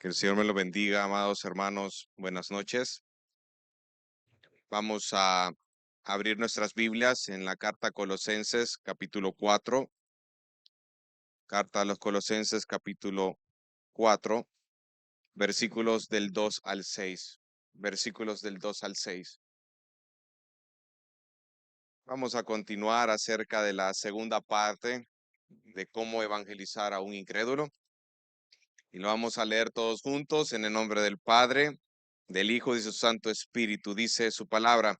Que el Señor me lo bendiga, amados hermanos. Buenas noches. Vamos a abrir nuestras Biblias en la carta a Colosenses, capítulo 4. Carta a los Colosenses, capítulo 4, versículos del 2 al 6. Versículos del 2 al 6. Vamos a continuar acerca de la segunda parte de cómo evangelizar a un incrédulo. Y lo vamos a leer todos juntos en el nombre del Padre, del Hijo y de su Santo Espíritu. Dice su palabra: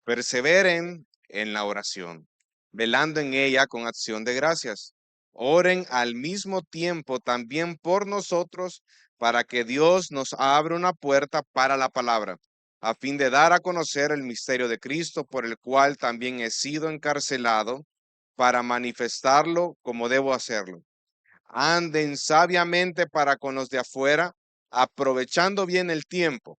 perseveren en la oración, velando en ella con acción de gracias. Oren al mismo tiempo también por nosotros, para que Dios nos abra una puerta para la palabra, a fin de dar a conocer el misterio de Cristo, por el cual también he sido encarcelado, para manifestarlo como debo hacerlo. Anden sabiamente para con los de afuera, aprovechando bien el tiempo,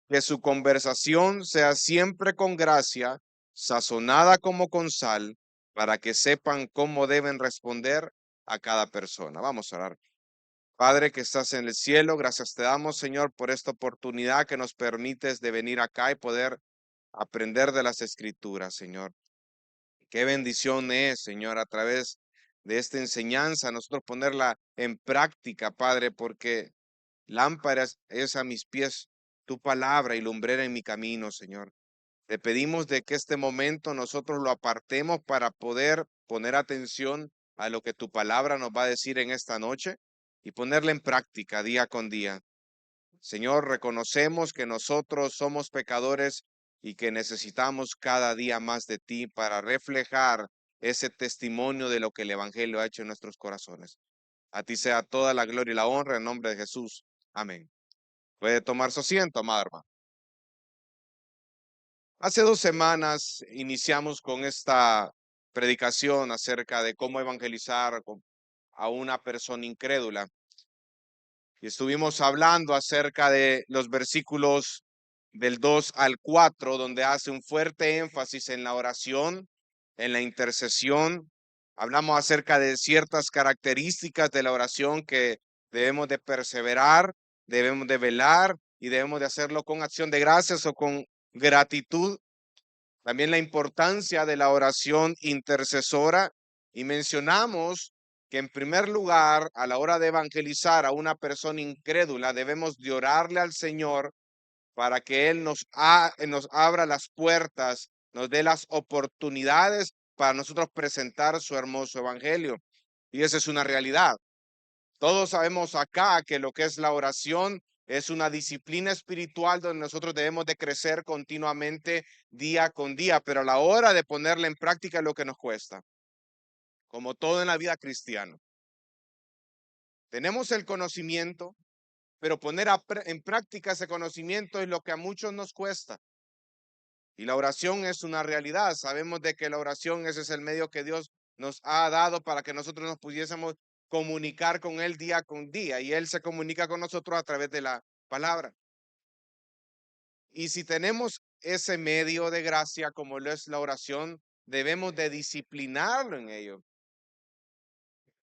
que su conversación sea siempre con gracia, sazonada como con sal, para que sepan cómo deben responder a cada persona. Vamos a orar. Padre que estás en el cielo, gracias te damos, Señor, por esta oportunidad que nos permites de venir acá y poder aprender de las Escrituras, Señor. Qué bendición es, Señor, a través de esta enseñanza, nosotros ponerla en práctica, Padre, porque lámpara es a mis pies tu palabra y lumbrera en mi camino, Señor. Te pedimos de que este momento nosotros lo apartemos para poder poner atención a lo que tu palabra nos va a decir en esta noche y ponerla en práctica día con día. Señor, reconocemos que nosotros somos pecadores y que necesitamos cada día más de ti para reflejar ese testimonio de lo que el Evangelio ha hecho en nuestros corazones. A ti sea toda la gloria y la honra en nombre de Jesús. Amén. Puede tomar su asiento, amado hermano. Hace 2 semanas iniciamos con esta predicación acerca de cómo evangelizar a una persona incrédula. Y estuvimos hablando acerca de los versículos del 2 al 4, donde hace un fuerte énfasis en la oración, en la intercesión. Hablamos acerca de ciertas características de la oración que debemos de perseverar, debemos de velar y debemos de hacerlo con acción de gracias o con gratitud. También la importancia de la oración intercesora, y mencionamos que en primer lugar, a la hora de evangelizar a una persona incrédula, debemos de orarle al Señor para que Él nos abra las puertas, nos dé las oportunidades para nosotros presentar su hermoso evangelio. Y esa es una realidad. Todos sabemos acá que lo que es la oración es una disciplina espiritual donde nosotros debemos de crecer continuamente día con día, pero a la hora de ponerla en práctica es lo que nos cuesta, como todo en la vida cristiana. Tenemos el conocimiento, pero poner en práctica ese conocimiento es lo que a muchos nos cuesta. Y la oración es una realidad. Sabemos de que la oración ese es el medio que Dios nos ha dado para que nosotros nos pudiésemos comunicar con Él día con día. Y Él se comunica con nosotros a través de la palabra. Y si tenemos ese medio de gracia como lo es la oración, debemos de disciplinarlo en ello.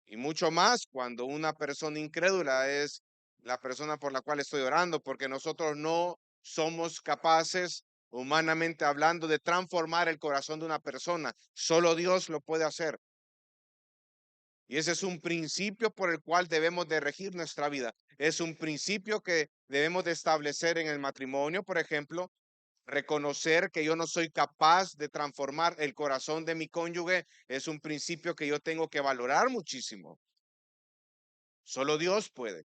Y mucho más cuando una persona incrédula es la persona por la cual estoy orando, porque nosotros no somos capaces, humanamente hablando, de transformar el corazón de una persona. Solo Dios lo puede hacer. Y ese es un principio por el cual debemos de regir nuestra vida. Es un principio que debemos de establecer en el matrimonio, por ejemplo. Reconocer que yo no soy capaz de transformar el corazón de mi cónyuge es un principio que yo tengo que valorar muchísimo. Solo Dios puede.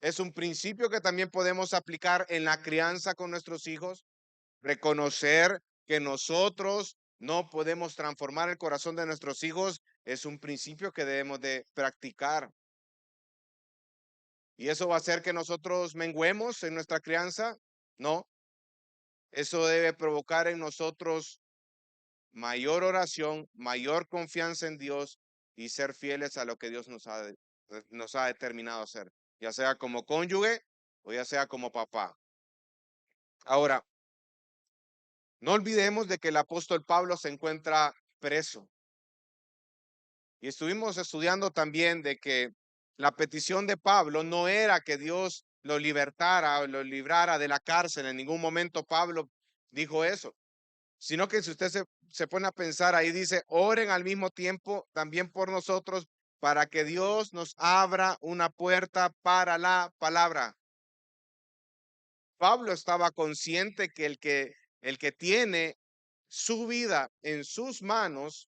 Es un principio que también podemos aplicar en la crianza con nuestros hijos. Reconocer que nosotros no podemos transformar el corazón de nuestros hijos es un principio que debemos de practicar. ¿Y eso va a hacer que nosotros menguemos en nuestra crianza? No. Eso debe provocar en nosotros mayor oración, mayor confianza en Dios y ser fieles a lo que Dios nos ha determinado hacer, ya sea como cónyuge o ya sea como papá. Ahora, no olvidemos de que el apóstol Pablo se encuentra preso. Y estuvimos estudiando también de que la petición de Pablo no era que Dios lo libertara o lo librara de la cárcel. En ningún momento Pablo dijo eso, sino que si usted se pone a pensar ahí, dice, oren al mismo tiempo también por nosotros para que Dios nos abra una puerta para la palabra. Pablo estaba consciente que el que tiene su vida en sus manos,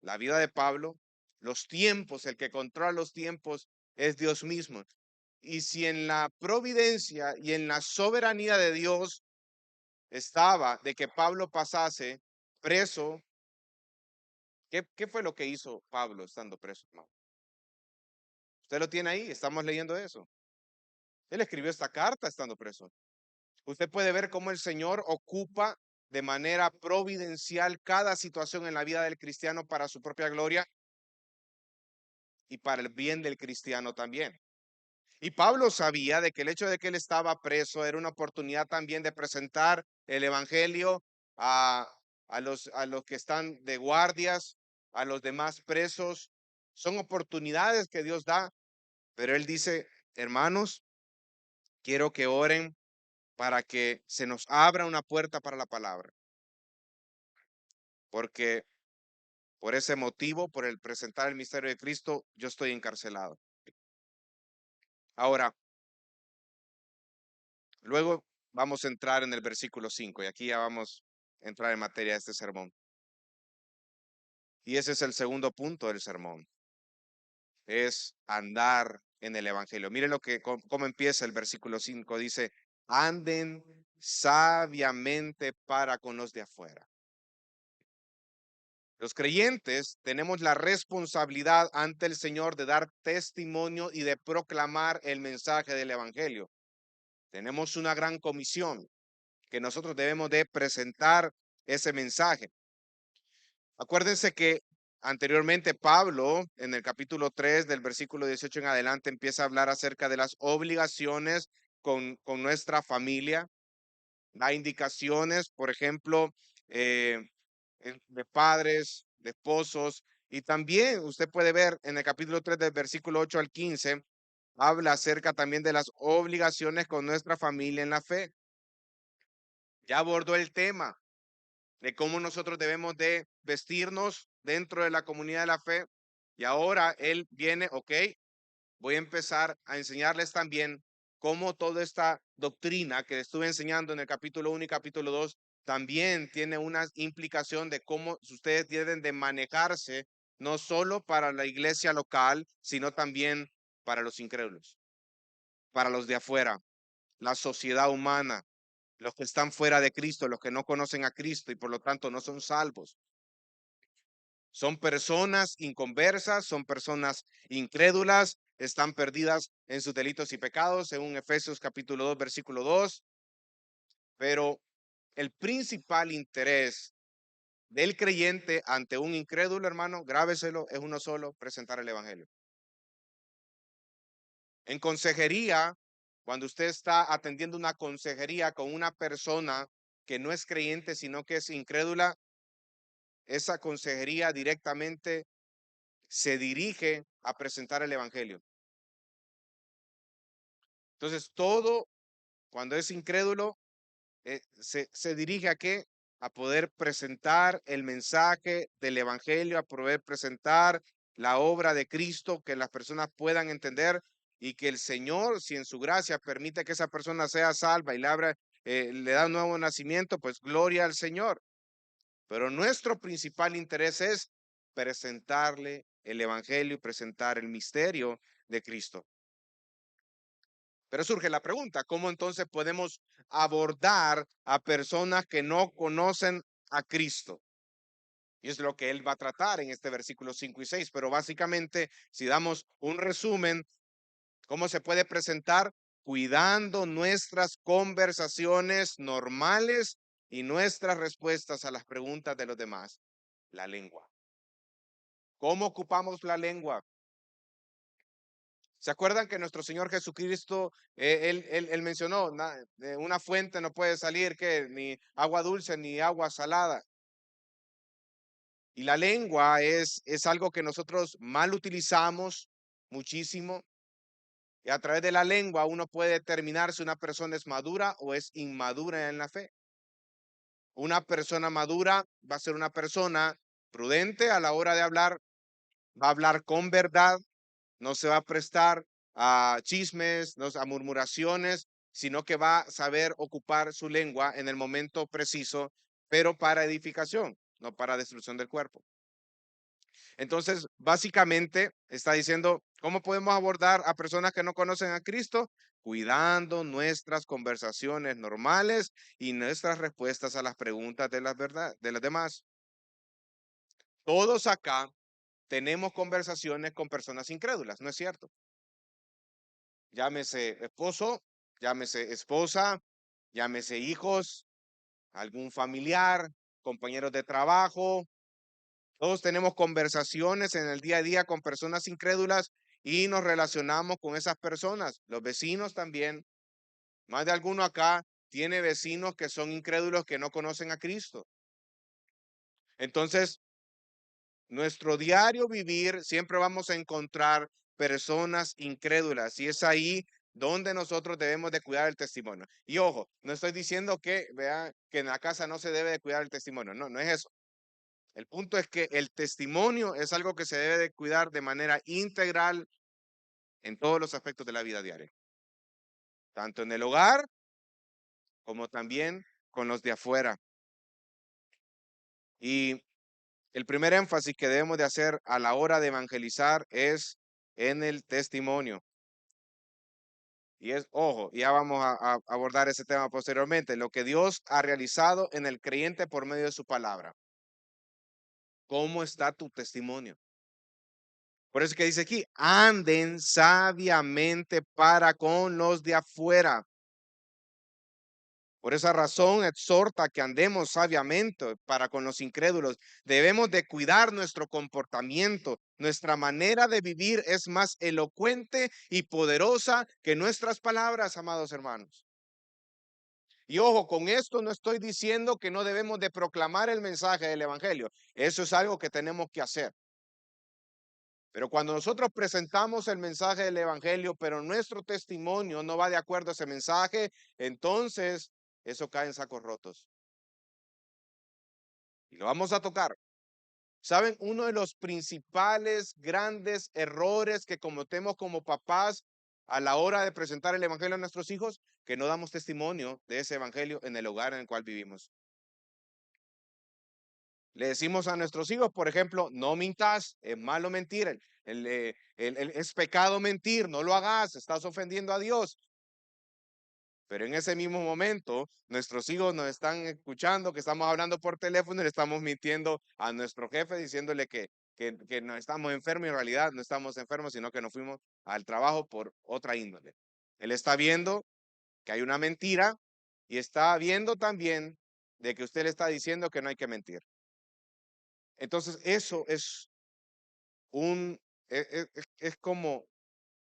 la vida de Pablo, los tiempos, el que controla los tiempos es Dios mismo. Y si en la providencia y en la soberanía de Dios estaba de que Pablo pasase preso, ¿qué fue lo que hizo Pablo estando preso, hermano? Usted lo tiene ahí, estamos leyendo eso. Él escribió esta carta estando preso. Usted puede ver cómo el Señor ocupa de manera providencial cada situación en la vida del cristiano para su propia gloria y para el bien del cristiano también. Y Pablo sabía de que el hecho de que él estaba preso era una oportunidad también de presentar el evangelio a, a los que están de guardias, a los demás presos. Son oportunidades que Dios da, pero él dice, hermanos, quiero que oren para que se nos abra una puerta para la palabra, porque por ese motivo, por el presentar el misterio de Cristo, yo estoy encarcelado. Ahora, luego vamos a entrar en el versículo 5 y aquí ya vamos a entrar en materia de este sermón. Y ese es el segundo punto del sermón, es andar en el evangelio. Miren cómo empieza el versículo 5, dice, anden sabiamente para con los de afuera. Los creyentes tenemos la responsabilidad ante el Señor de dar testimonio y de proclamar el mensaje del evangelio. Tenemos una gran comisión que nosotros debemos de presentar ese mensaje. Acuérdense que anteriormente Pablo, en el capítulo 3 del versículo 18 en adelante, empieza a hablar acerca de las obligaciones con nuestra familia. Da indicaciones, por ejemplo, eh, de padres, de esposos, y también usted puede ver en el capítulo 3 del versículo 8 al 15, habla acerca también de las obligaciones con nuestra familia en la fe. Ya abordó el tema de cómo nosotros debemos de vestirnos dentro de la comunidad de la fe. Y ahora él viene, ok, voy a empezar a enseñarles también cómo toda esta doctrina que estuve enseñando en el capítulo 1 y capítulo 2 también tiene una implicación de cómo ustedes deben de manejarse, no solo para la iglesia local, sino también para los incrédulos, para los de afuera, la sociedad humana, los que están fuera de Cristo, los que no conocen a Cristo y por lo tanto no son salvos. Son personas inconversas, son personas incrédulas, están perdidas en sus delitos y pecados, según Efesios capítulo 2, versículo 2. Pero el principal interés del creyente ante un incrédulo, hermano, grábeselo, es uno solo, presentar el evangelio. En consejería, cuando usted está atendiendo una consejería con una persona que no es creyente, sino que es incrédula, esa consejería directamente se dirige a presentar el evangelio. Entonces, todo cuando es incrédulo, se dirige a qué? A poder presentar el mensaje del evangelio, a poder presentar la obra de Cristo, que las personas puedan entender y que el Señor, si en su gracia permite que esa persona sea salva y le da un nuevo nacimiento, pues gloria al Señor. Pero nuestro principal interés es presentarle el evangelio y presentar el misterio de Cristo. Pero surge la pregunta, ¿cómo entonces podemos abordar a personas que no conocen a Cristo? Y es lo que él va a tratar en este versículo 5 y 6. Pero básicamente, si damos un resumen, ¿cómo se puede presentar? Cuidando nuestras conversaciones normales y nuestras respuestas a las preguntas de los demás. La lengua. ¿Cómo ocupamos la lengua? ¿Se acuerdan que nuestro Señor Jesucristo, él mencionó, de una fuente no puede salir que ni agua dulce ni agua salada? Y la lengua es algo que nosotros mal utilizamos muchísimo. Y a través de la lengua uno puede determinar si una persona es madura o es inmadura en la fe. Una persona madura va a ser una persona prudente a la hora de hablar, va a hablar con verdad, no se va a prestar a chismes, no, a murmuraciones, sino que va a saber ocupar su lengua en el momento preciso, pero para edificación, no para destrucción del cuerpo. Entonces, básicamente está diciendo, ¿cómo podemos abordar a personas que no conocen a Cristo? Cuidando nuestras conversaciones normales y nuestras respuestas a las preguntas de las verdad, de las demás. Todos acá tenemos conversaciones con personas incrédulas, ¿no es cierto? Llámese esposo, llámese esposa, llámese hijos, algún familiar, compañeros de trabajo. Todos tenemos conversaciones en el día a día con personas incrédulas y nos relacionamos con esas personas. Los vecinos también. Más de alguno acá tiene vecinos que son incrédulos que no conocen a Cristo. Entonces, nuestro diario vivir siempre vamos a encontrar personas incrédulas y es ahí donde nosotros debemos de cuidar el testimonio. Y ojo, no estoy diciendo que, vean, que en la casa no se debe de cuidar el testimonio. No, no es eso. El punto es que el testimonio es algo que se debe de cuidar de manera integral en todos los aspectos de la vida diaria, tanto en el hogar como también con los de afuera. Y el primer énfasis que debemos de hacer a la hora de evangelizar es en el testimonio. Y es, ojo, ya vamos a abordar ese tema posteriormente, lo que Dios ha realizado en el creyente por medio de su palabra. ¿Cómo está tu testimonio? Por eso que dice aquí, anden sabiamente para con los de afuera. Por esa razón exhorta que andemos sabiamente para con los incrédulos. Debemos de cuidar nuestro comportamiento. Nuestra manera de vivir es más elocuente y poderosa que nuestras palabras, amados hermanos. Y ojo, con esto no estoy diciendo que no debemos de proclamar el mensaje del evangelio. Eso es algo que tenemos que hacer. Pero cuando nosotros presentamos el mensaje del evangelio, pero nuestro testimonio no va de acuerdo a ese mensaje, entonces eso cae en sacos rotos. Y lo vamos a tocar. ¿Saben? Uno de los principales grandes errores que cometemos como papás a la hora de presentar el evangelio a nuestros hijos, que no damos testimonio de ese evangelio en el hogar en el cual vivimos. Le decimos a nuestros hijos, por ejemplo, no mintas, es malo mentir, es pecado mentir, no lo hagas, estás ofendiendo a Dios. Pero en ese mismo momento, nuestros hijos nos están escuchando que estamos hablando por teléfono y le estamos mintiendo a nuestro jefe diciéndole que no estamos enfermos y en realidad no estamos enfermos, sino que nos fuimos al trabajo por otra índole. Él está viendo que hay una mentira y está viendo también de que usted le está diciendo que no hay que mentir. Entonces, eso es es como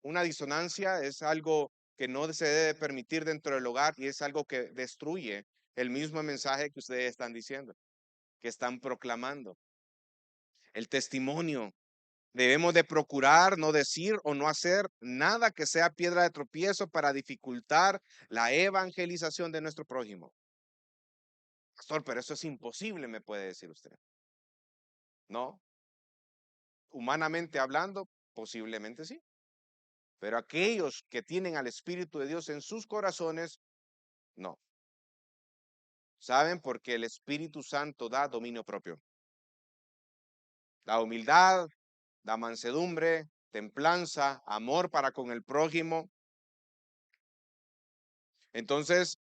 una disonancia, es algo que no se debe permitir dentro del hogar y es algo que destruye el mismo mensaje que ustedes están diciendo, que están proclamando. El testimonio. Debemos de procurar no decir o no hacer nada que sea piedra de tropiezo para dificultar la evangelización de nuestro prójimo. Pastor, pero eso es imposible, me puede decir usted. No, humanamente hablando, posiblemente sí. Pero aquellos que tienen al Espíritu de Dios en sus corazones, no. ¿Saben? Porque el Espíritu Santo da dominio propio. Da humildad, da mansedumbre, templanza, amor para con el prójimo. Entonces,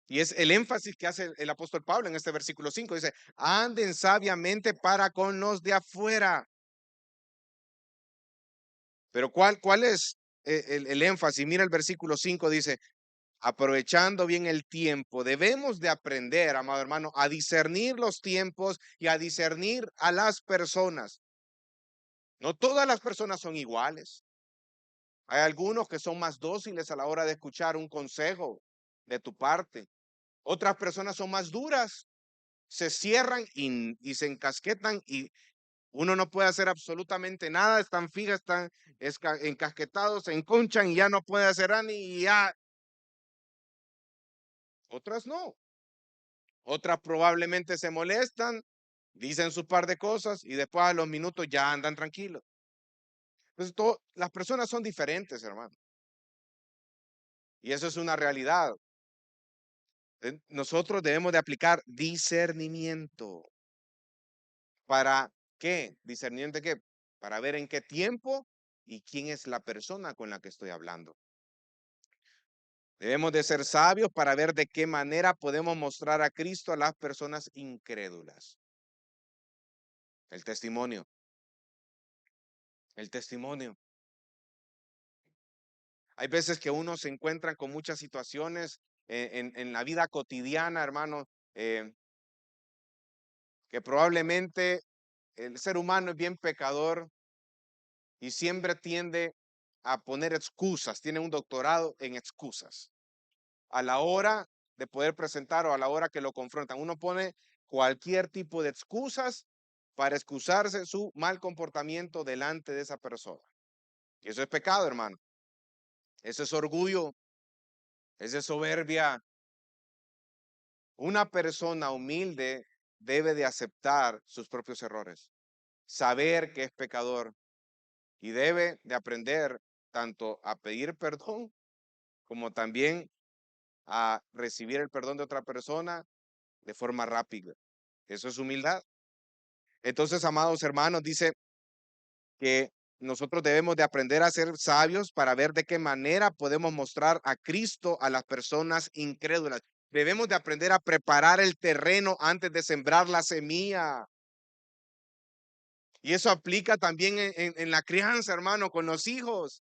y es el énfasis que hace el apóstol Pablo en este versículo 5. Dice, anden sabiamente para con los de afuera. Pero ¿cuál es el énfasis? Mira el versículo 5, dice, aprovechando bien el tiempo, debemos de aprender, amado hermano, a discernir los tiempos y a discernir a las personas. No todas las personas son iguales. Hay algunos que son más dóciles a la hora de escuchar un consejo de tu parte. Otras personas son más duras, se cierran y se encasquetan Uno no puede hacer absolutamente nada, están fijas, están encasquetados, se enconchan y ya no puede hacer nada y ya. Otras no. Otras probablemente se molestan, dicen su par de cosas y después a los minutos ya andan tranquilos. Entonces, las personas son diferentes, hermano. Y eso es una realidad. Nosotros debemos de aplicar discernimiento. ¿Para qué? ¿Discernimiento de qué? Para ver en qué tiempo y quién es la persona con la que estoy hablando. Debemos de ser sabios para ver de qué manera podemos mostrar a Cristo a las personas incrédulas. El testimonio. El testimonio. Hay veces que uno se encuentra con muchas situaciones en la vida cotidiana, hermano, eh, que probablemente el ser humano es bien pecador y siempre tiende a poner excusas, tiene un doctorado en excusas. A la hora de poder presentar o a la hora que lo confrontan, uno pone cualquier tipo de excusas para excusarse su mal comportamiento delante de esa persona. Y eso es pecado, hermano. Eso es orgullo, eso es soberbia. Una persona humilde debe de aceptar sus propios errores, saber que es pecador y debe de aprender tanto a pedir perdón como también a recibir el perdón de otra persona de forma rápida. Eso es humildad. Entonces, amados hermanos, dice que nosotros debemos de aprender a ser sabios para ver de qué manera podemos mostrar a Cristo a las personas incrédulas. Debemos de aprender a preparar el terreno antes de sembrar la semilla. Y eso aplica también en la crianza, hermano, con los hijos.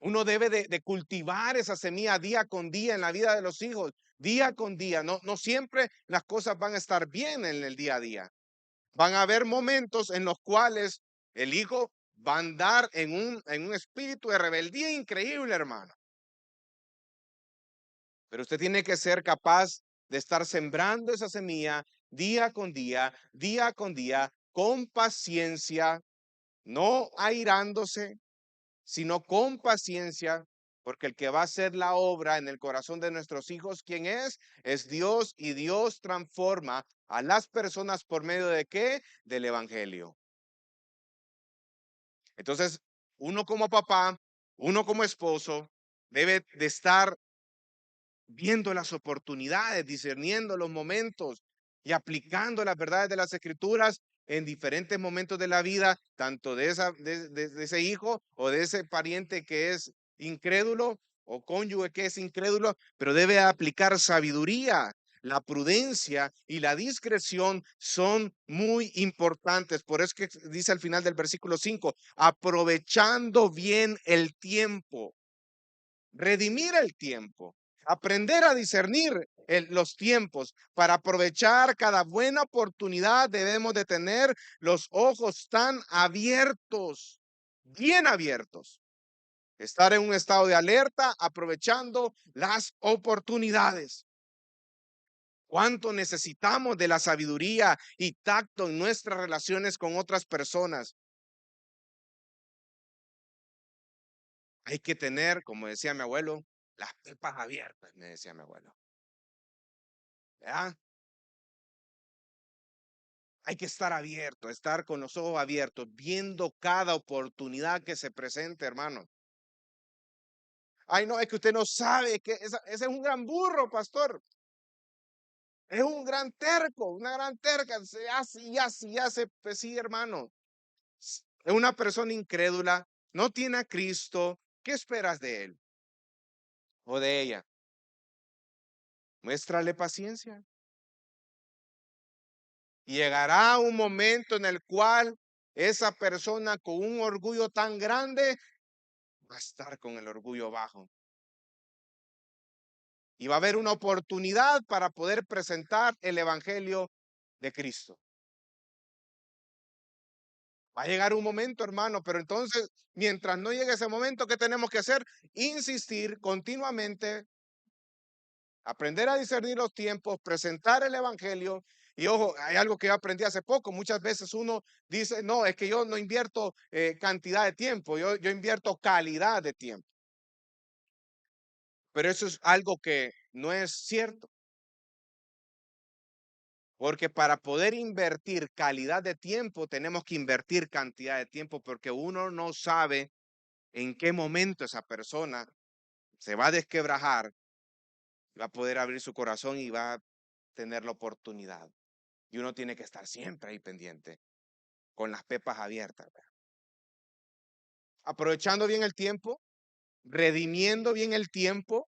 Uno debe de cultivar esa semilla día con día en la vida de los hijos, día con día. No siempre las cosas van a estar bien en el día a día. Van a haber momentos en los cuales el hijo va a andar en un espíritu de rebeldía increíble, hermano. Pero usted tiene que ser capaz de estar sembrando esa semilla día con día, con paciencia, no airándose, sino con paciencia, porque el que va a hacer la obra en el corazón de nuestros hijos, ¿quién es? Es Dios, y Dios transforma a las personas por medio de ¿qué? Del evangelio. Entonces, uno como papá, uno como esposo, debe de estar viendo las oportunidades, discerniendo los momentos y aplicando las verdades de las escrituras en diferentes momentos de la vida, tanto de ese hijo o de ese pariente que es incrédulo o cónyuge que es incrédulo, pero debe aplicar sabiduría. La prudencia y la discreción son muy importantes. Por eso que dice al final del versículo 5, aprovechando bien el tiempo, redimir el tiempo, aprender a discernir los tiempos. Para aprovechar cada buena oportunidad debemos de tener los ojos tan abiertos, bien abiertos. Estar en un estado de alerta, aprovechando las oportunidades. ¿Cuánto necesitamos de la sabiduría y tacto en nuestras relaciones con otras personas? Hay que tener, como decía mi abuelo, las pepas abiertas, me decía mi abuelo. ¿Verdad? Hay que estar abierto, estar con los ojos abiertos, viendo cada oportunidad que se presente, hermano. Ay, no, es que usted no sabe que ese es un gran burro, pastor. Es un gran terco, una gran terca. Se hace y hace y hace. Pues sí, hermano. Es una persona incrédula, no tiene a Cristo. ¿Qué esperas de él o de ella? Muéstrale paciencia. Y llegará un momento en el cual esa persona con un orgullo tan grande va a estar con el orgullo bajo. Y va a haber una oportunidad para poder presentar el evangelio de Cristo. Va a llegar un momento, hermano, pero entonces, mientras no llegue ese momento, ¿qué tenemos que hacer? Insistir continuamente, Aprender a discernir los tiempos, presentar el evangelio. Y ojo, hay algo que yo aprendí hace poco. Muchas veces uno dice, no, es que yo no invierto cantidad de tiempo, yo invierto calidad de tiempo. Pero eso es algo que no es cierto. Porque para poder invertir calidad de tiempo, tenemos que invertir cantidad de tiempo, porque uno no sabe en qué momento esa persona se va a desquebrajar, va a poder abrir su corazón y va a tener la oportunidad. Y uno tiene que estar siempre ahí pendiente, con las pepas abiertas, ¿verdad? Aprovechando bien el tiempo, redimiendo bien el tiempo.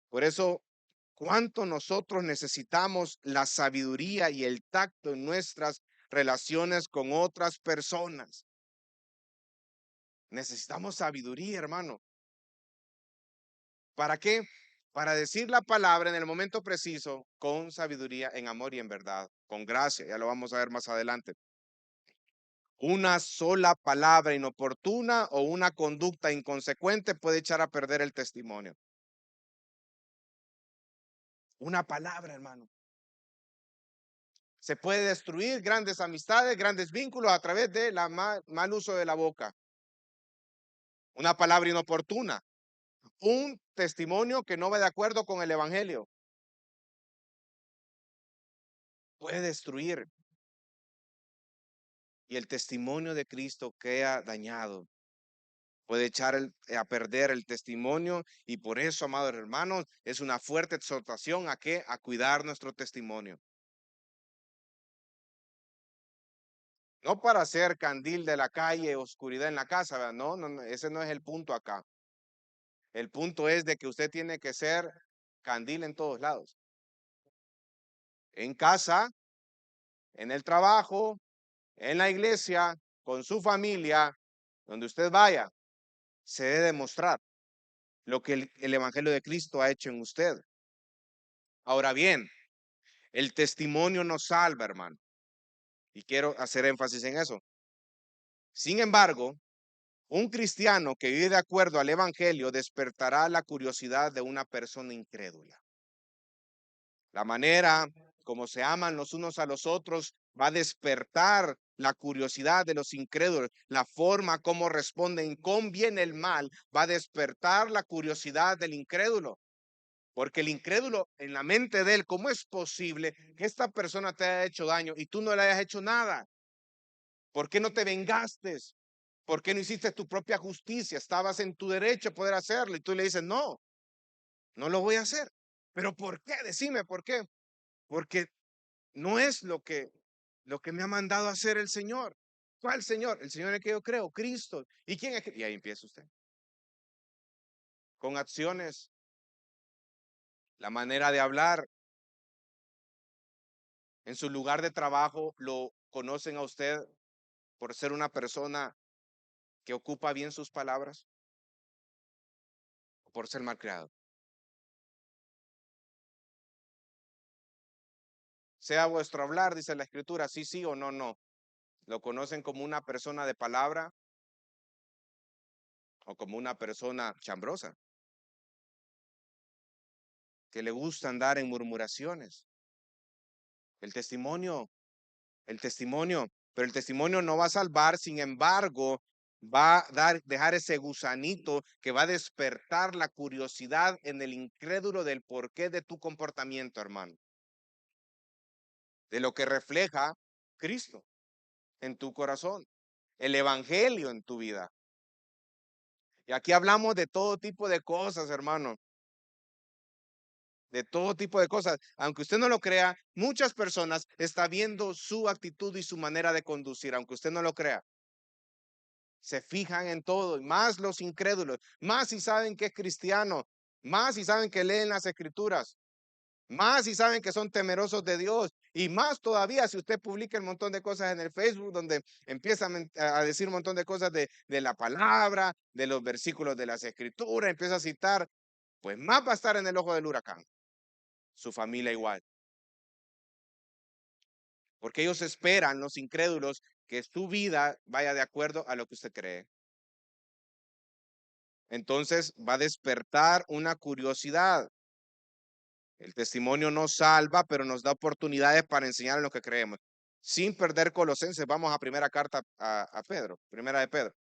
Por eso, cuánto nosotros necesitamos la sabiduría y el tacto en nuestras relaciones con otras personas. Necesitamos sabiduría, hermano. ¿Para qué? Para decir la palabra en el momento preciso, con sabiduría, en amor y en verdad, con gracia. Ya lo vamos a ver más adelante. Una sola palabra inoportuna o una conducta inconsecuente puede echar a perder el testimonio. Una palabra, hermano. Se puede destruir grandes amistades, grandes vínculos a través de la mal uso de la boca. Una palabra inoportuna. Un testimonio que no va de acuerdo con el evangelio. Puede destruir. Y el testimonio de Cristo queda dañado. Puede echar a perder el testimonio, y por eso, amados hermanos, es una fuerte exhortación a que a cuidar nuestro testimonio. No para ser candil de la calle, oscuridad en la casa, ¿verdad? No, no, no, ese no es el punto acá. El punto es de que usted tiene que ser candil en todos lados. En casa, en el trabajo, en la iglesia, con su familia, donde usted vaya, se debe demostrar lo que el evangelio de Cristo ha hecho en usted. Ahora bien, el testimonio nos salva, hermano. Y quiero hacer énfasis en eso. Sin embargo, un cristiano que vive de acuerdo al evangelio despertará la curiosidad de una persona incrédula. La manera como se aman los unos a los otros va a despertar la curiosidad de los incrédulos. La forma como responden con bien el mal va a despertar la curiosidad del incrédulo. Porque el incrédulo, en la mente de él, ¿cómo es posible que esta persona te haya hecho daño y tú no le hayas hecho nada? ¿Por qué no te vengaste? ¿Por qué no hiciste tu propia justicia? Estabas en tu derecho a poder hacerlo y tú le dices, no, no lo voy a hacer. ¿Pero por qué? Decime por qué. Porque no es lo que me ha mandado a hacer el Señor. ¿Cuál Señor? El Señor en el que yo creo, Cristo. ¿Y quién es? Y ahí empieza usted. Con acciones, la manera de hablar. En su lugar de trabajo lo conocen a usted por ser una persona que ocupa bien sus palabras o por ser malcriado. Sea vuestro hablar, dice la escritura, sí, sí o no, no. Lo conocen como una persona de palabra o como una persona chambrosa, que le gusta andar en murmuraciones. El testimonio, el testimonio, pero el testimonio no va a salvar, sin embargo, va a dejar ese gusanito que va a despertar la curiosidad en el incrédulo del porqué de tu comportamiento, hermano. De lo que refleja Cristo en tu corazón, el evangelio en tu vida. Y aquí hablamos de todo tipo de cosas, hermano. De todo tipo de cosas. Aunque usted no lo crea, muchas personas están viendo su actitud y su manera de conducir, aunque usted no lo crea. Se fijan en todo, y más los incrédulos, más si saben que es cristiano, más si saben que leen las escrituras, más si saben que son temerosos de Dios, y más todavía si usted publica un montón de cosas en el Facebook donde empiezan a decir un montón de cosas de la palabra, de los versículos de las escrituras, empieza a citar, pues más va a estar en el ojo del huracán. Su familia igual. Porque ellos esperan, los incrédulos, que su vida vaya de acuerdo a lo que usted cree. Entonces va a despertar una curiosidad. El testimonio nos salva, pero nos da oportunidades para enseñar en lo que creemos. Sin perder Colosenses, vamos a primera carta a Pedro, primera de Pedro.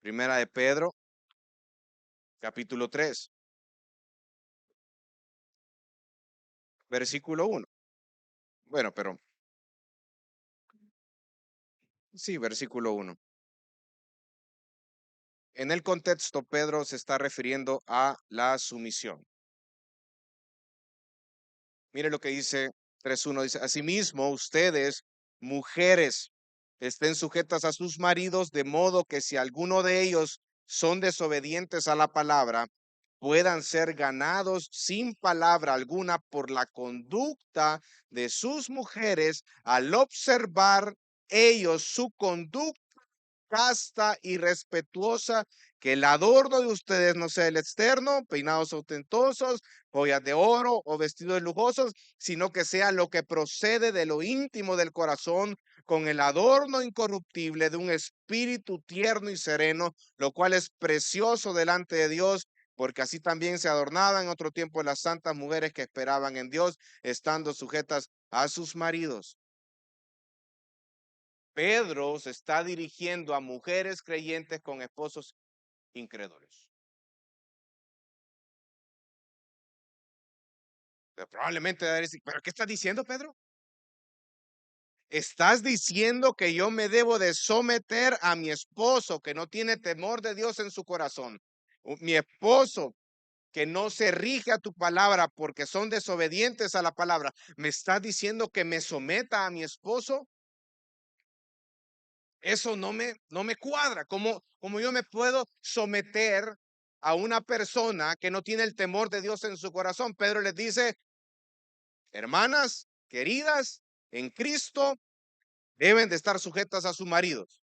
Primera de Pedro, capítulo 3, versículo 1. Bueno, pero sí, versículo 1. En el contexto, Pedro se está refiriendo a la sumisión. Mire lo que dice 3:1, dice, asimismo, ustedes, mujeres, estén sujetas a sus maridos, de modo que si alguno de ellos son desobedientes a la palabra, puedan ser ganados sin palabra alguna por la conducta de sus mujeres al observar ellos su conducta casta y respetuosa, que el adorno de ustedes no sea el externo, peinados ostentosos, joyas de oro o vestidos lujosos, sino que sea lo que procede de lo íntimo del corazón, con el adorno incorruptible de un espíritu tierno y sereno, lo cual es precioso delante de Dios, porque así también se adornaban en otro tiempo las santas mujeres que esperaban en Dios, estando sujetas a sus maridos. Pedro se está dirigiendo a mujeres creyentes con esposos incrédulos. Pero probablemente va a decir, ¿pero qué estás diciendo, Pedro? Estás diciendo que yo me debo de someter a mi esposo que no tiene temor de Dios en su corazón. Mi esposo que no se rige a tu palabra porque son desobedientes a la palabra. ¿Me estás diciendo que me someta a mi esposo? Eso no me cuadra. ¿Cómo yo me puedo someter a una persona que no tiene el temor de Dios en su corazón? Pedro les dice, hermanas queridas, en Cristo deben de estar sujetas a sus maridos.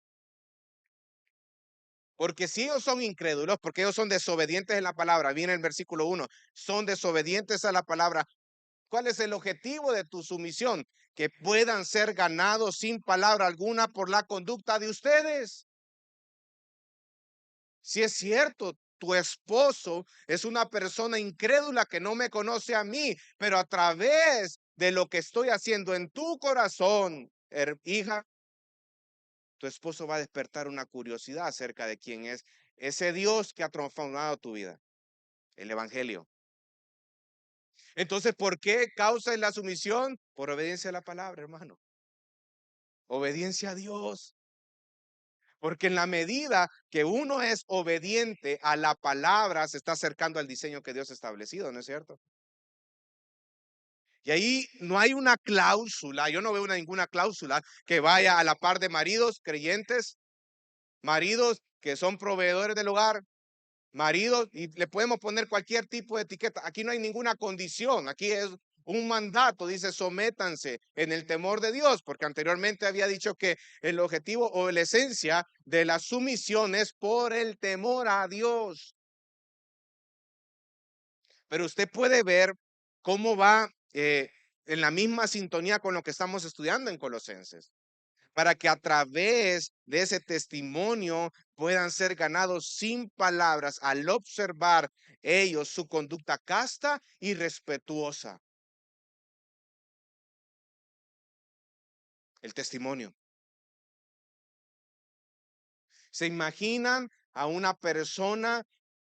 Porque si ellos son incrédulos, porque ellos son desobedientes en la palabra, viene el versículo 1, son desobedientes a la palabra. ¿Cuál es el objetivo de tu sumisión? Que puedan ser ganados sin palabra alguna por la conducta de ustedes. Si es cierto, tu esposo es una persona incrédula que no me conoce a mí, pero a través de lo que estoy haciendo en tu corazón, hija, tu esposo va a despertar una curiosidad acerca de quién es ese Dios que ha transformado tu vida, el Evangelio. Entonces, ¿por qué causa la sumisión? Por obediencia a la palabra, hermano. Obediencia a Dios. Porque en la medida que uno es obediente a la palabra, se está acercando al diseño que Dios ha establecido, ¿no es cierto? Y ahí no hay una cláusula, yo no veo ninguna cláusula que vaya a la par de maridos creyentes, maridos que son proveedores del hogar, maridos, y le podemos poner cualquier tipo de etiqueta. Aquí no hay ninguna condición, aquí es un mandato, dice sométanse en el temor de Dios, porque anteriormente había dicho que el objetivo o la esencia de la sumisión es por el temor a Dios. Pero usted puede ver cómo va en la misma sintonía con lo que estamos estudiando en Colosenses, para que a través de ese testimonio puedan ser ganados sin palabras al observar ellos su conducta casta y respetuosa. El testimonio. ¿Se imaginan a una persona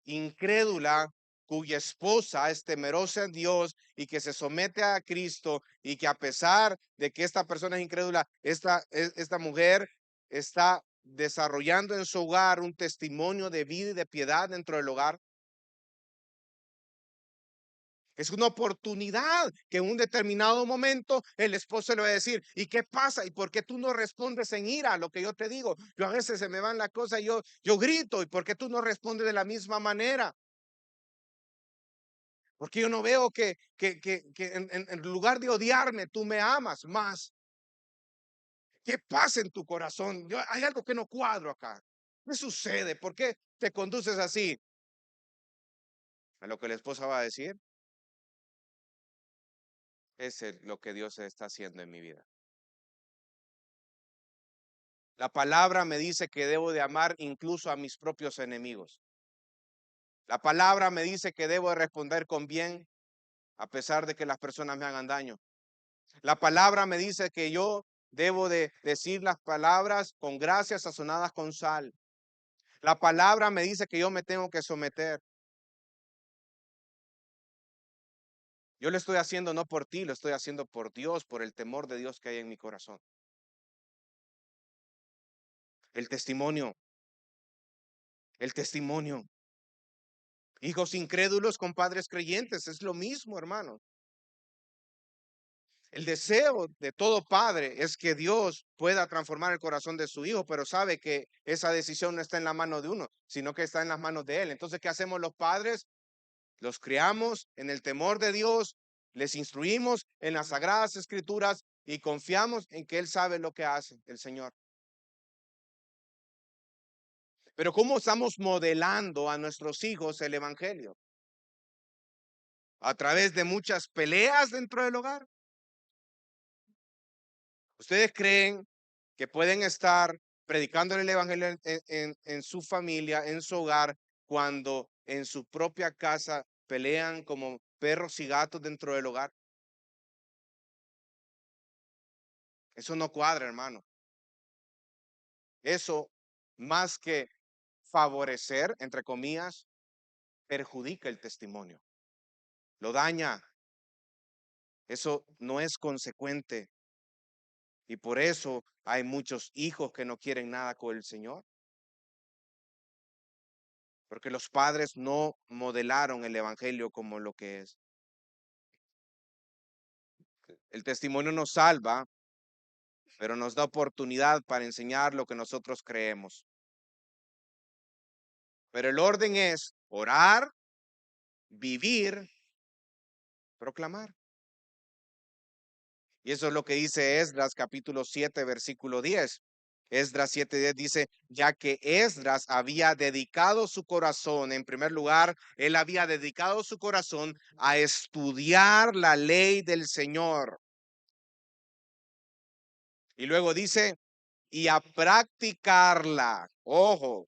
incrédula cuya esposa es temerosa en Dios y que se somete a Cristo y que a pesar de que esta persona es incrédula, esta mujer está desarrollando en su hogar un testimonio de vida y de piedad dentro del hogar? Es una oportunidad que en un determinado momento el esposo le va a decir, ¿y qué pasa? ¿Y por qué tú no respondes en ira a lo que yo te digo? Yo a veces se me van las cosas y yo grito, ¿y por qué tú no respondes de la misma manera? Porque yo no veo que en lugar de odiarme, tú me amas más. ¿Qué pasa en tu corazón? Hay algo que no cuadro acá. ¿Qué sucede? ¿Por qué te conduces así? A lo que la esposa va a decir, lo que Dios está haciendo en mi vida. La palabra me dice que debo de amar incluso a mis propios enemigos. La palabra me dice que debo de responder con bien a pesar de que las personas me hagan daño. La palabra me dice que yo debo de decir las palabras con gracia sazonadas con sal. La palabra me dice que yo me tengo que someter. Yo lo estoy haciendo no por ti, lo estoy haciendo por Dios, por el temor de Dios que hay en mi corazón. El testimonio, el testimonio. Hijos incrédulos con padres creyentes, es lo mismo, hermano. El deseo de todo padre es que Dios pueda transformar el corazón de su hijo, pero sabe que esa decisión no está en la mano de uno, sino que está en las manos de él. Entonces, ¿qué hacemos los padres? Los criamos en el temor de Dios, les instruimos en las sagradas escrituras y confiamos en que él sabe lo que hace, el Señor. Pero ¿cómo estamos modelando a nuestros hijos el evangelio? A través de muchas peleas dentro del hogar. ¿Ustedes creen que pueden estar predicando el evangelio en su familia, en su hogar, cuando en su propia casa pelean como perros y gatos dentro del hogar? Eso no cuadra, hermano. Eso, más que favorecer, entre comillas, perjudica el testimonio, lo daña. Eso no es consecuente. Y por eso hay muchos hijos que no quieren nada con el Señor. Porque los padres no modelaron el evangelio como lo que es. El testimonio nos salva, pero nos da oportunidad para enseñar lo que nosotros creemos. Pero el orden es orar, vivir, proclamar. Y eso es lo que dice Esdras capítulo 7, versículo 10. Esdras 7:10 dice, ya que Esdras había dedicado su corazón, en primer lugar, él había dedicado su corazón a estudiar la ley del Señor. Y luego dice, y a practicarla. Ojo,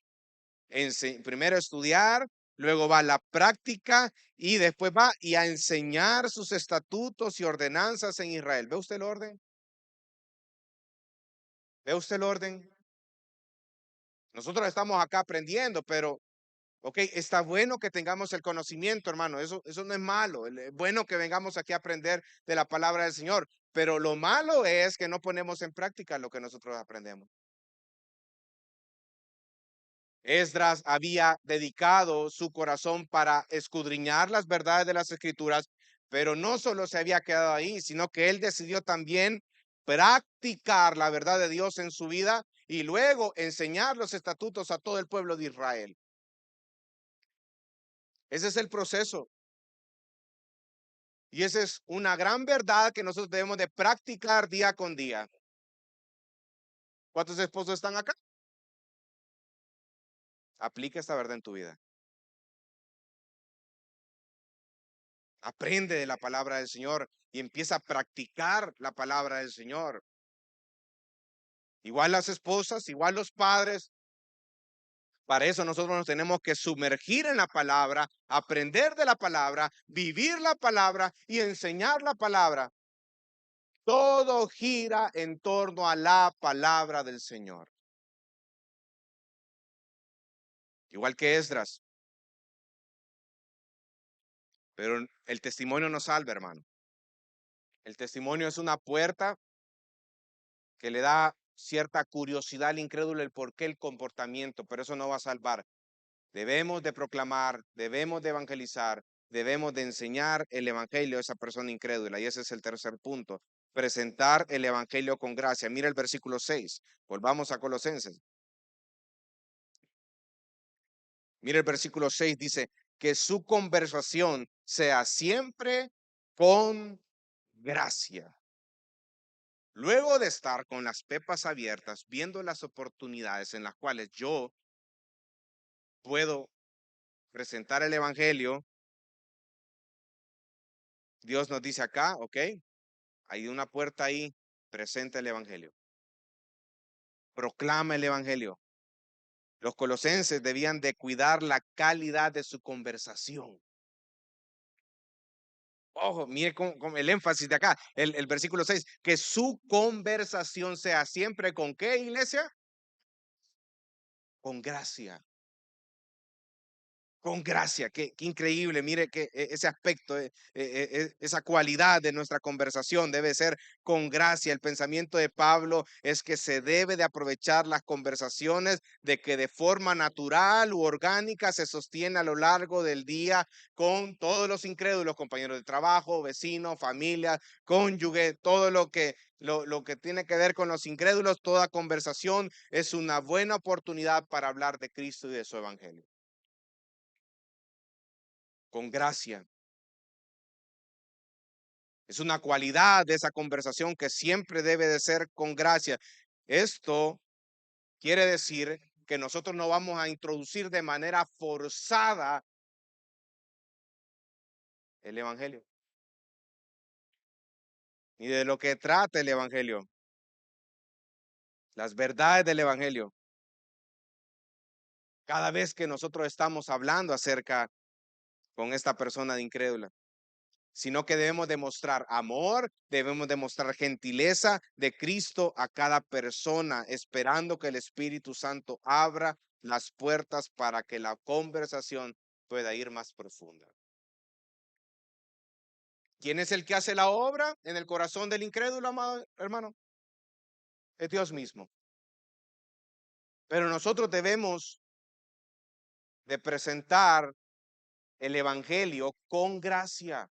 primero estudiar, luego va la práctica y después va y a enseñar sus estatutos y ordenanzas en Israel. ¿Ve usted el orden? ¿Ve usted el orden? Nosotros estamos acá aprendiendo, pero, ok, está bueno que tengamos el conocimiento, hermano. Eso no es malo. Es bueno que vengamos aquí a aprender de la palabra del Señor. Pero lo malo es que no ponemos en práctica lo que nosotros aprendemos. Esdras había dedicado su corazón para escudriñar las verdades de las escrituras, pero no solo se había quedado ahí, sino que él decidió también practicar la verdad de Dios en su vida y luego enseñar los estatutos a todo el pueblo de Israel. Ese es el proceso. Y esa es una gran verdad que nosotros debemos de practicar día con día. ¿Cuántos esposos están acá? Aplica esta verdad en tu vida. Aprende de la palabra del Señor y empieza a practicar la palabra del Señor. Igual las esposas, igual los padres. Para eso nosotros nos tenemos que sumergir en la palabra, aprender de la palabra, vivir la palabra y enseñar la palabra. Todo gira en torno a la palabra del Señor. Igual que Esdras. Pero el testimonio no salva, hermano. El testimonio es una puerta que le da cierta curiosidad al incrédulo el por qué el comportamiento, pero eso no va a salvar. Debemos de proclamar, debemos de evangelizar, debemos de enseñar el evangelio a esa persona incrédula. Y ese es el tercer punto. Presentar el evangelio con gracia. Mira el versículo 6. Volvamos a Colosenses. Mira el versículo 6. Dice que su conversación sea siempre con gracia. Luego de estar con las pepas abiertas, viendo las oportunidades en las cuales yo puedo presentar el evangelio, Dios nos dice acá, ok, hay una puerta ahí, presenta el evangelio. Proclama el evangelio. Los colosenses debían de cuidar la calidad de su conversación. Ojo, mire con el énfasis de acá, el versículo 6, que su conversación sea siempre ¿con qué, iglesia? Con gracia. Con gracia, qué increíble, mire que ese aspecto, esa cualidad de nuestra conversación debe ser con gracia. El pensamiento de Pablo es que se debe de aprovechar las conversaciones de que de forma natural u orgánica se sostiene a lo largo del día con todos los incrédulos, compañeros de trabajo, vecinos, familia, cónyuge, todo lo que tiene que ver con los incrédulos. Toda conversación es una buena oportunidad para hablar de Cristo y de su evangelio. Con gracia. Es una cualidad de esa conversación que siempre debe de ser con gracia. Esto quiere decir que nosotros no vamos a introducir de manera forzada el evangelio, ni de lo que trata el evangelio, las verdades del evangelio. Cada vez que nosotros estamos hablando acerca con esta persona de incrédula, sino que debemos demostrar amor, debemos demostrar gentileza de Cristo a cada persona, esperando que el Espíritu Santo abra las puertas para que la conversación pueda ir más profunda. ¿Quién es el que hace la obra en el corazón del incrédulo, amado hermano? Es Dios mismo. Pero nosotros debemos de presentar el evangelio con gracia.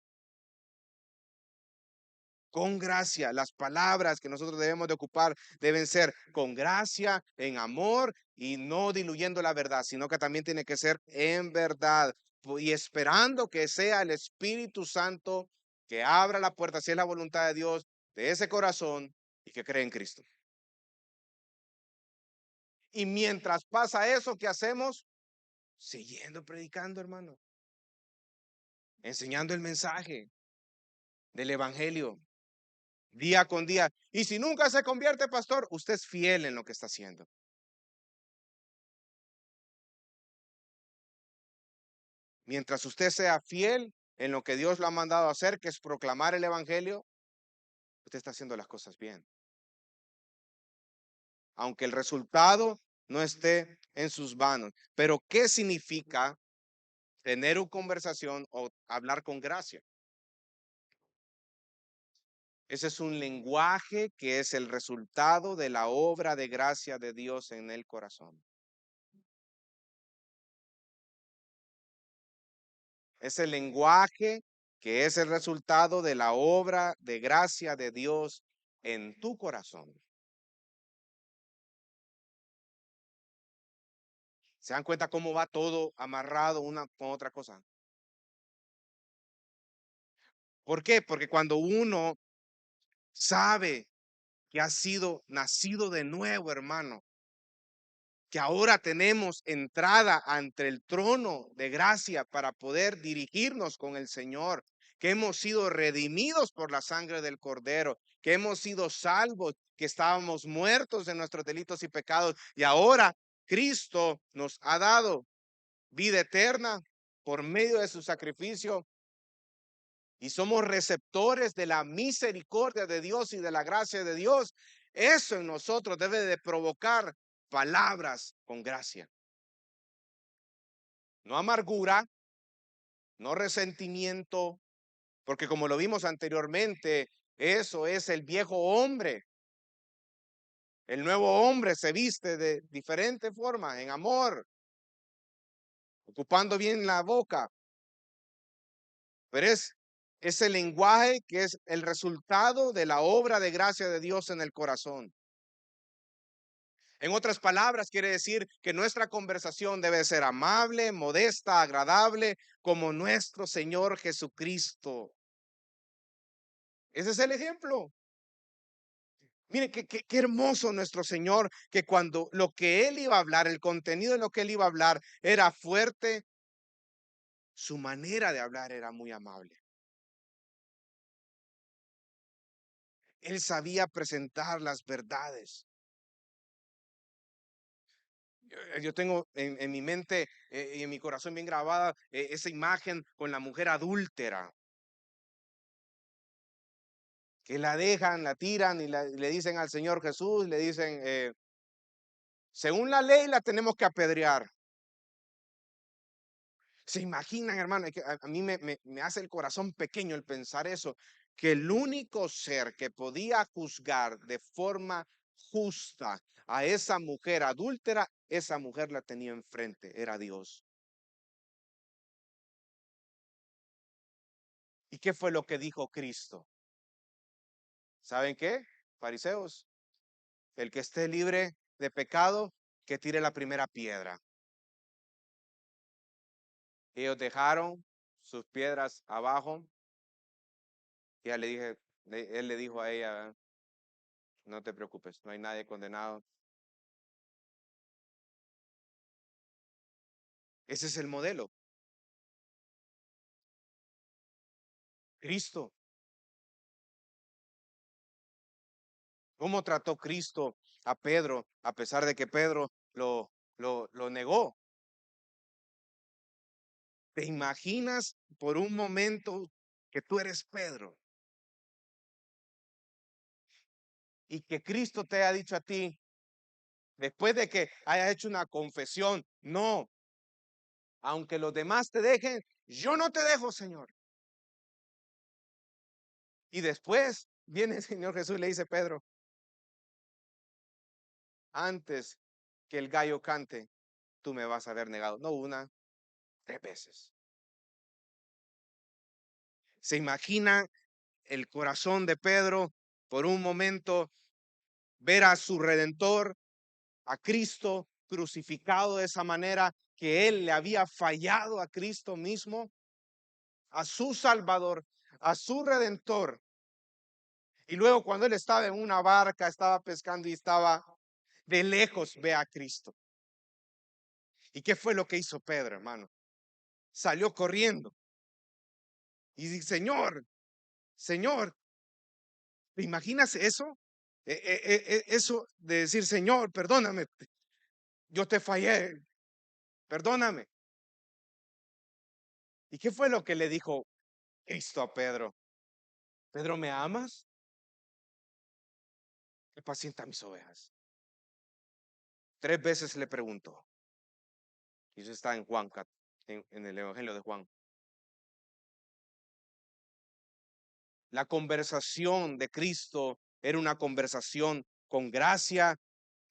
Con gracia. Las palabras que nosotros debemos de ocupar deben ser con gracia, en amor y no diluyendo la verdad, sino que también tiene que ser en verdad y esperando que sea el Espíritu Santo que abra la puerta, si es la voluntad de Dios, de ese corazón y que cree en Cristo. Y mientras pasa eso, ¿qué hacemos? Siguiendo predicando, hermano, enseñando el mensaje del evangelio día con día. Y si nunca se convierte, pastor, usted es fiel en lo que está haciendo. Mientras usted sea fiel en lo que Dios lo ha mandado a hacer, que es proclamar el evangelio, usted está haciendo las cosas bien. Aunque el resultado no esté en sus manos. Pero ¿qué significa tener una conversación o hablar con gracia? Ese es un lenguaje que es el resultado de la obra de gracia de Dios en el corazón. Es el lenguaje que es el resultado de la obra de gracia de Dios en tu corazón. ¿Se dan cuenta cómo va todo amarrado una con otra cosa? ¿Por qué? Porque cuando uno sabe que ha sido nacido de nuevo, hermano, que ahora tenemos entrada ante el trono de gracia para poder dirigirnos con el Señor, que hemos sido redimidos por la sangre del Cordero, que hemos sido salvos, que estábamos muertos de nuestros delitos y pecados, y ahora Cristo nos ha dado vida eterna por medio de su sacrificio y somos receptores de la misericordia de Dios y de la gracia de Dios. Eso en nosotros debe de provocar palabras con gracia. No amargura, no resentimiento, porque como lo vimos anteriormente, eso es el viejo hombre. El nuevo hombre se viste de diferente forma, en amor, ocupando bien la boca, pero es ese lenguaje que es el resultado de la obra de gracia de Dios en el corazón. En otras palabras, quiere decir que nuestra conversación debe ser amable, modesta, agradable, como nuestro Señor Jesucristo. Ese es el ejemplo. Mire, qué hermoso nuestro Señor, que cuando lo que Él iba a hablar, el contenido de lo que Él iba a hablar era fuerte, su manera de hablar era muy amable. Él sabía presentar las verdades. Yo tengo en mi mente y en mi corazón bien grabada esa imagen con la mujer adúltera, que la dejan, la tiran y le dicen al Señor Jesús, le dicen, según la ley la tenemos que apedrear. ¿Se imaginan, hermano? Es que a mí me hace el corazón pequeño el pensar eso, que el único ser que podía juzgar de forma justa a esa mujer adúltera, esa mujer la tenía enfrente, era Dios. ¿Y qué fue lo que dijo Cristo? ¿Saben qué? Fariseos, el que esté libre de pecado, que tire la primera piedra. Ellos dejaron sus piedras abajo. Y él le dijo a ella, no te preocupes, no hay nadie condenado. Ese es el modelo. Cristo. ¿Cómo trató Cristo a Pedro a pesar de que Pedro lo negó? ¿Te imaginas por un momento que tú eres Pedro y que Cristo te haya dicho a ti, después de que hayas hecho una confesión, no, aunque los demás te dejen, yo no te dejo, Señor? Y después viene el Señor Jesús y le dice, Pedro, antes que el gallo cante, tú me vas a haber negado, no una, 3 veces. ¿Se imagina el corazón de Pedro por un momento ver a su Redentor, a Cristo crucificado de esa manera, que él le había fallado a Cristo mismo, a su Salvador, a su Redentor? Y luego cuando él estaba en una barca, estaba pescando y estaba de lejos, ve a Cristo. ¿Y qué fue lo que hizo Pedro, hermano? Salió corriendo y dice, Señor, Señor, ¿te imaginas eso? Eso de decir, Señor, perdóname, yo te fallé, perdóname. ¿Y qué fue lo que le dijo Cristo a Pedro? Pedro, ¿me amas? Apacienta mis ovejas. 3 veces le preguntó. Y eso está en Juan, en el Evangelio de Juan. La conversación de Cristo era una conversación con gracia,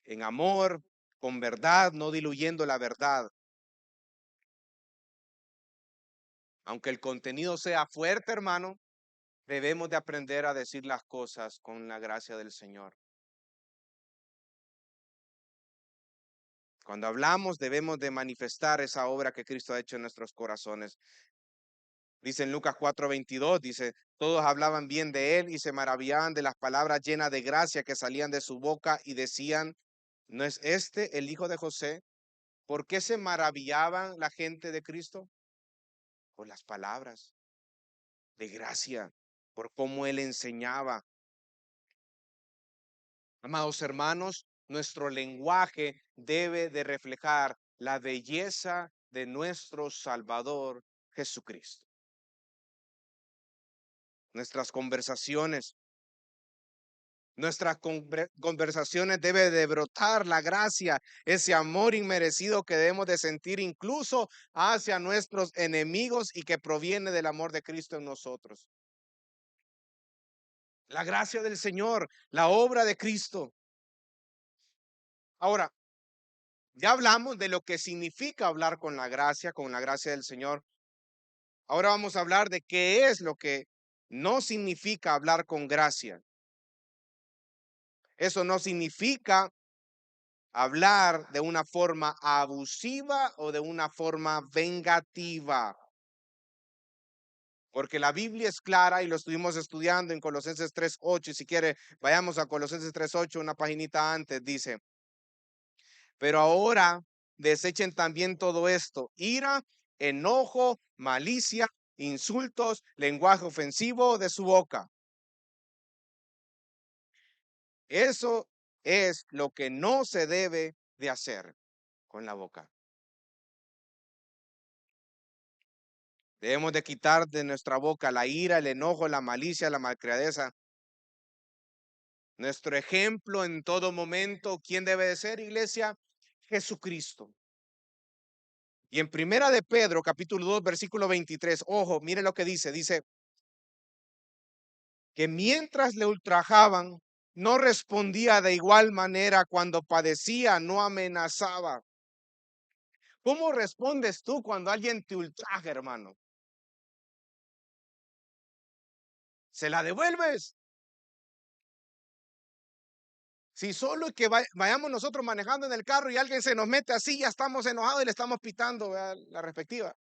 en amor, con verdad, no diluyendo la verdad. Aunque el contenido sea fuerte, hermano, debemos de aprender a decir las cosas con la gracia del Señor. Cuando hablamos debemos de manifestar esa obra que Cristo ha hecho en nuestros corazones. Dice en Lucas 4:22, dice, todos hablaban bien de él y se maravillaban de las palabras llenas de gracia que salían de su boca y decían, ¿no es este el hijo de José? ¿Por qué se maravillaban la gente de Cristo? Por las palabras de gracia, por cómo él enseñaba. Amados hermanos, nuestro lenguaje debe de reflejar la belleza de nuestro Salvador Jesucristo. Nuestras conversaciones, nuestras conversaciones debe de brotar la gracia, ese amor inmerecido que debemos de sentir incluso hacia nuestros enemigos y que proviene del amor de Cristo en nosotros. La gracia del Señor, la obra de Cristo. Ahora, ya hablamos de lo que significa hablar con la gracia del Señor. Ahora vamos a hablar de qué es lo que no significa hablar con gracia. Eso no significa hablar de una forma abusiva o de una forma vengativa. Porque la Biblia es clara y lo estuvimos estudiando en Colosenses 3:8. Y si quiere, vayamos a Colosenses 3:8, una paginita antes, dice, pero ahora desechen también todo esto: ira, enojo, malicia, insultos, lenguaje ofensivo de su boca. Eso es lo que no se debe de hacer con la boca. Debemos de quitar de nuestra boca la ira, el enojo, la malicia, la malcriadeza. Nuestro ejemplo en todo momento, ¿quién debe de ser, iglesia? Jesucristo. Y en Primera de Pedro, capítulo 2, versículo 23, ojo, mire lo que dice que mientras le ultrajaban, no respondía de igual manera cuando padecía, no amenazaba. ¿Cómo respondes tú cuando alguien te ultraja, hermano? ¿Se la devuelves? Si solo es que vayamos nosotros manejando en el carro y alguien se nos mete así, ya estamos enojados y le estamos pitando, ¿verdad?, la respectiva.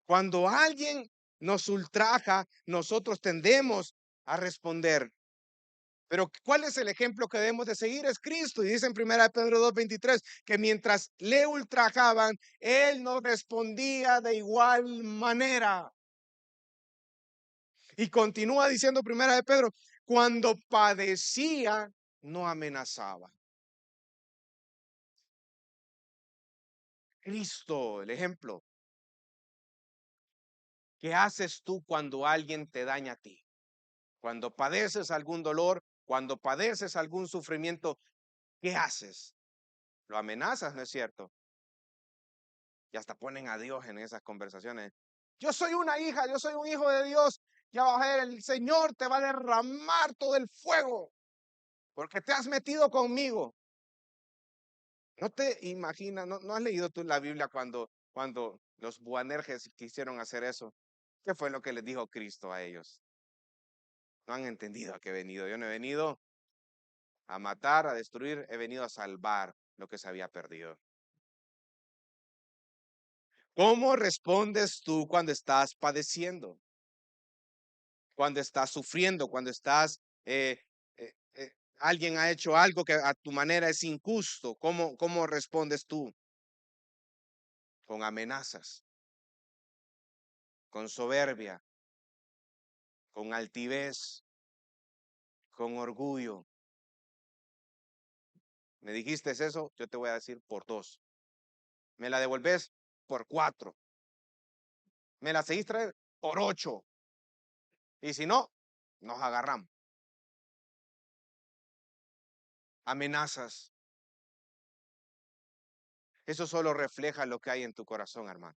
Cuando alguien nos ultraja, nosotros tendemos a responder. Pero ¿cuál es el ejemplo que debemos de seguir? Es Cristo. Y dice en 1 Pedro 2:23 que mientras le ultrajaban, él no respondía de igual manera. Y continúa diciendo 1 Pedro, cuando padecía, no amenazaba. Cristo, el ejemplo. ¿Qué haces tú cuando alguien te daña a ti? Cuando padeces algún dolor, cuando padeces algún sufrimiento, ¿qué haces? Lo amenazas, ¿no es cierto? Y hasta ponen a Dios en esas conversaciones. Yo soy una hija, yo soy un hijo de Dios. Ya va a ver, el Señor te va a derramar todo el fuego porque te has metido conmigo. No te imaginas, no has leído tú la Biblia cuando los Boanerges quisieron hacer eso. ¿Qué fue lo que les dijo Cristo a ellos? No han entendido a qué he venido. Yo no he venido a matar, a destruir, he venido a salvar lo que se había perdido. ¿Cómo respondes tú cuando estás padeciendo? Cuando estás sufriendo, cuando estás, alguien ha hecho algo que a tu manera es injusto. ¿Cómo respondes tú? Con amenazas, con soberbia, con altivez, con orgullo. ¿Me dijiste eso? Yo te voy a decir por 2. ¿Me la devolves? Por 4. ¿Me la seguís traer? Por 8. Y si no, nos agarramos. Amenazas. Eso solo refleja lo que hay en tu corazón, hermano.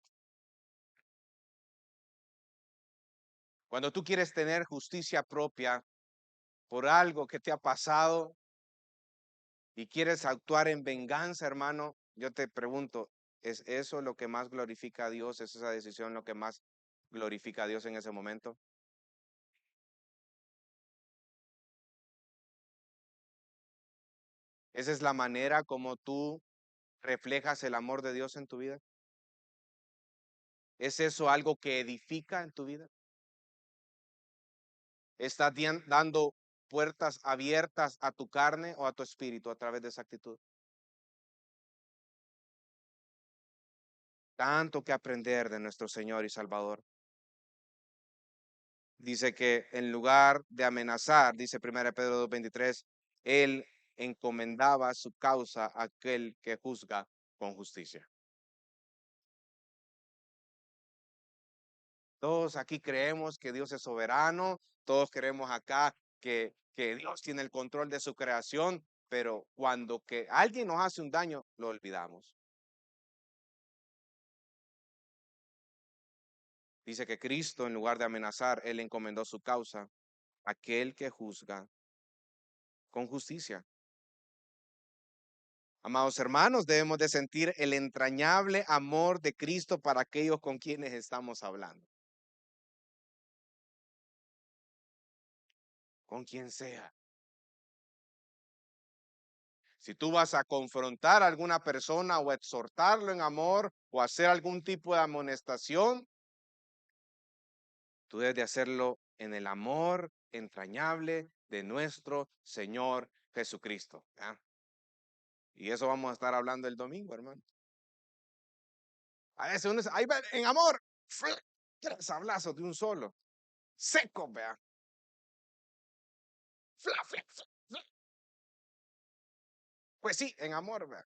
Cuando tú quieres tener justicia propia por algo que te ha pasado y quieres actuar en venganza, hermano, yo te pregunto, ¿es eso lo que más glorifica a Dios? ¿Es esa decisión lo que más glorifica a Dios en ese momento? ¿Esa es la manera como tú reflejas el amor de Dios en tu vida? ¿Es eso algo que edifica en tu vida? ¿Estás dando puertas abiertas a tu carne o a tu espíritu a través de esa actitud? Tanto que aprender de nuestro Señor y Salvador. Dice que en lugar de amenazar, dice 1 Pedro 2:23, él encomendaba su causa a aquel que juzga con justicia. Todos aquí creemos que Dios es soberano, todos creemos acá que Dios tiene el control de su creación, pero cuando que alguien nos hace un daño, lo olvidamos. Dice que Cristo, en lugar de amenazar, él encomendó su causa a aquel que juzga con justicia. Amados hermanos, debemos de sentir el entrañable amor de Cristo para aquellos con quienes estamos hablando. Con quien sea. Si tú vas a confrontar a alguna persona o exhortarlo en amor o hacer algún tipo de amonestación, tú debes de hacerlo en el amor entrañable de nuestro Señor Jesucristo. ¿Ah? Y eso vamos a estar hablando el domingo, hermano. A veces uno dice, ahí va, en amor, 3 sablazos de un solo, seco, vea. Fla, fla, fla, fla. Pues sí, en amor, ¿verdad?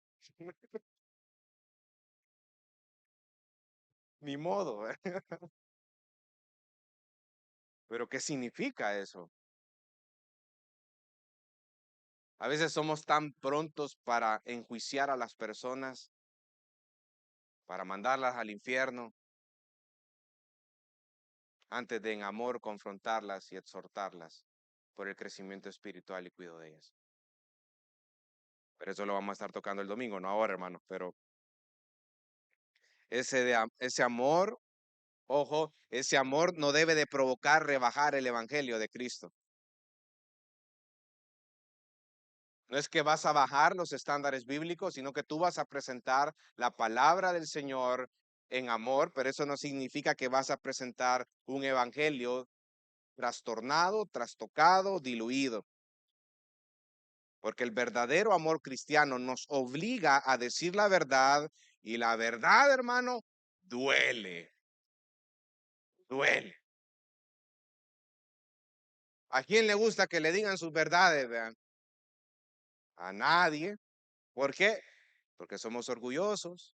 Ni modo, ¿verdad? Pero ¿qué significa eso? A veces somos tan prontos para enjuiciar a las personas, para mandarlas al infierno, antes de en amor confrontarlas y exhortarlas por el crecimiento espiritual y cuidado de ellas. Pero eso lo vamos a estar tocando el domingo, no ahora, hermanos. Pero ese amor, ojo, ese amor no debe de provocar rebajar el evangelio de Cristo. No es que vas a bajar los estándares bíblicos, sino que tú vas a presentar la palabra del Señor en amor, pero eso no significa que vas a presentar un evangelio trastornado, trastocado, diluido. Porque el verdadero amor cristiano nos obliga a decir la verdad y la verdad, hermano, duele, duele. ¿A quién le gusta que le digan sus verdades? Vean? A nadie. ¿Por qué? Porque somos orgullosos.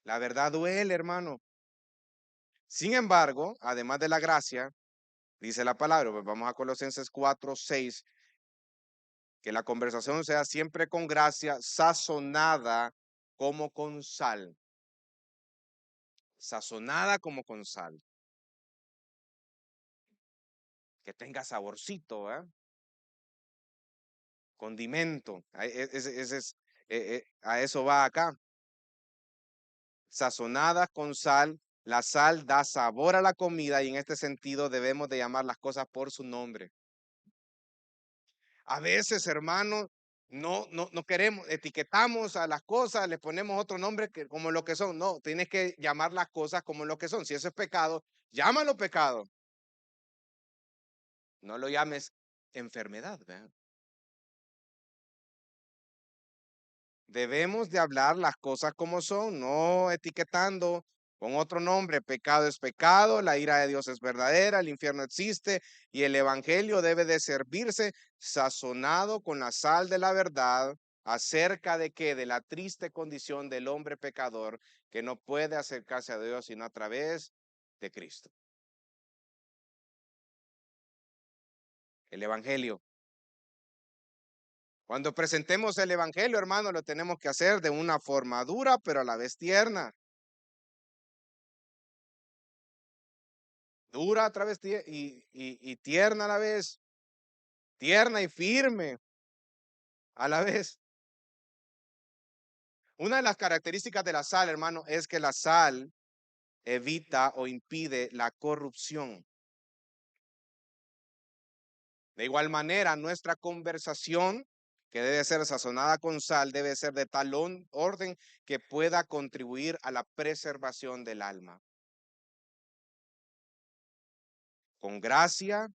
La verdad duele, hermano. Sin embargo, además de la gracia, dice la palabra, pues vamos a Colosenses 4:6, que la conversación sea siempre con gracia, sazonada como con sal. Sazonada como con sal. Que tenga saborcito, ¿eh? Condimento. A eso va acá. Sazonada con sal. La sal da sabor a la comida y en este sentido debemos de llamar las cosas por su nombre. A veces, hermano, no queremos, etiquetamos a las cosas, le ponemos otro nombre que, como lo que son. No, tienes que llamar las cosas como lo que son. Si eso es pecado, llámalo pecado. No lo llames enfermedad, ¿verdad? Debemos de hablar las cosas como son, no etiquetando con otro nombre. Pecado es pecado, la ira de Dios es verdadera, el infierno existe y el evangelio debe de servirse sazonado con la sal de la verdad acerca de que de la triste condición del hombre pecador que no puede acercarse a Dios sino a través de Cristo. El evangelio. Cuando presentemos el evangelio, hermano, lo tenemos que hacer de una forma dura, pero a la vez tierna. Dura a través y tierna a la vez, tierna y firme a la vez. Una de las características de la sal, hermano, es que la sal evita o impide la corrupción. De igual manera, nuestra conversación, que debe ser sazonada con sal, debe ser de tal orden que pueda contribuir a la preservación del alma. Con gracia,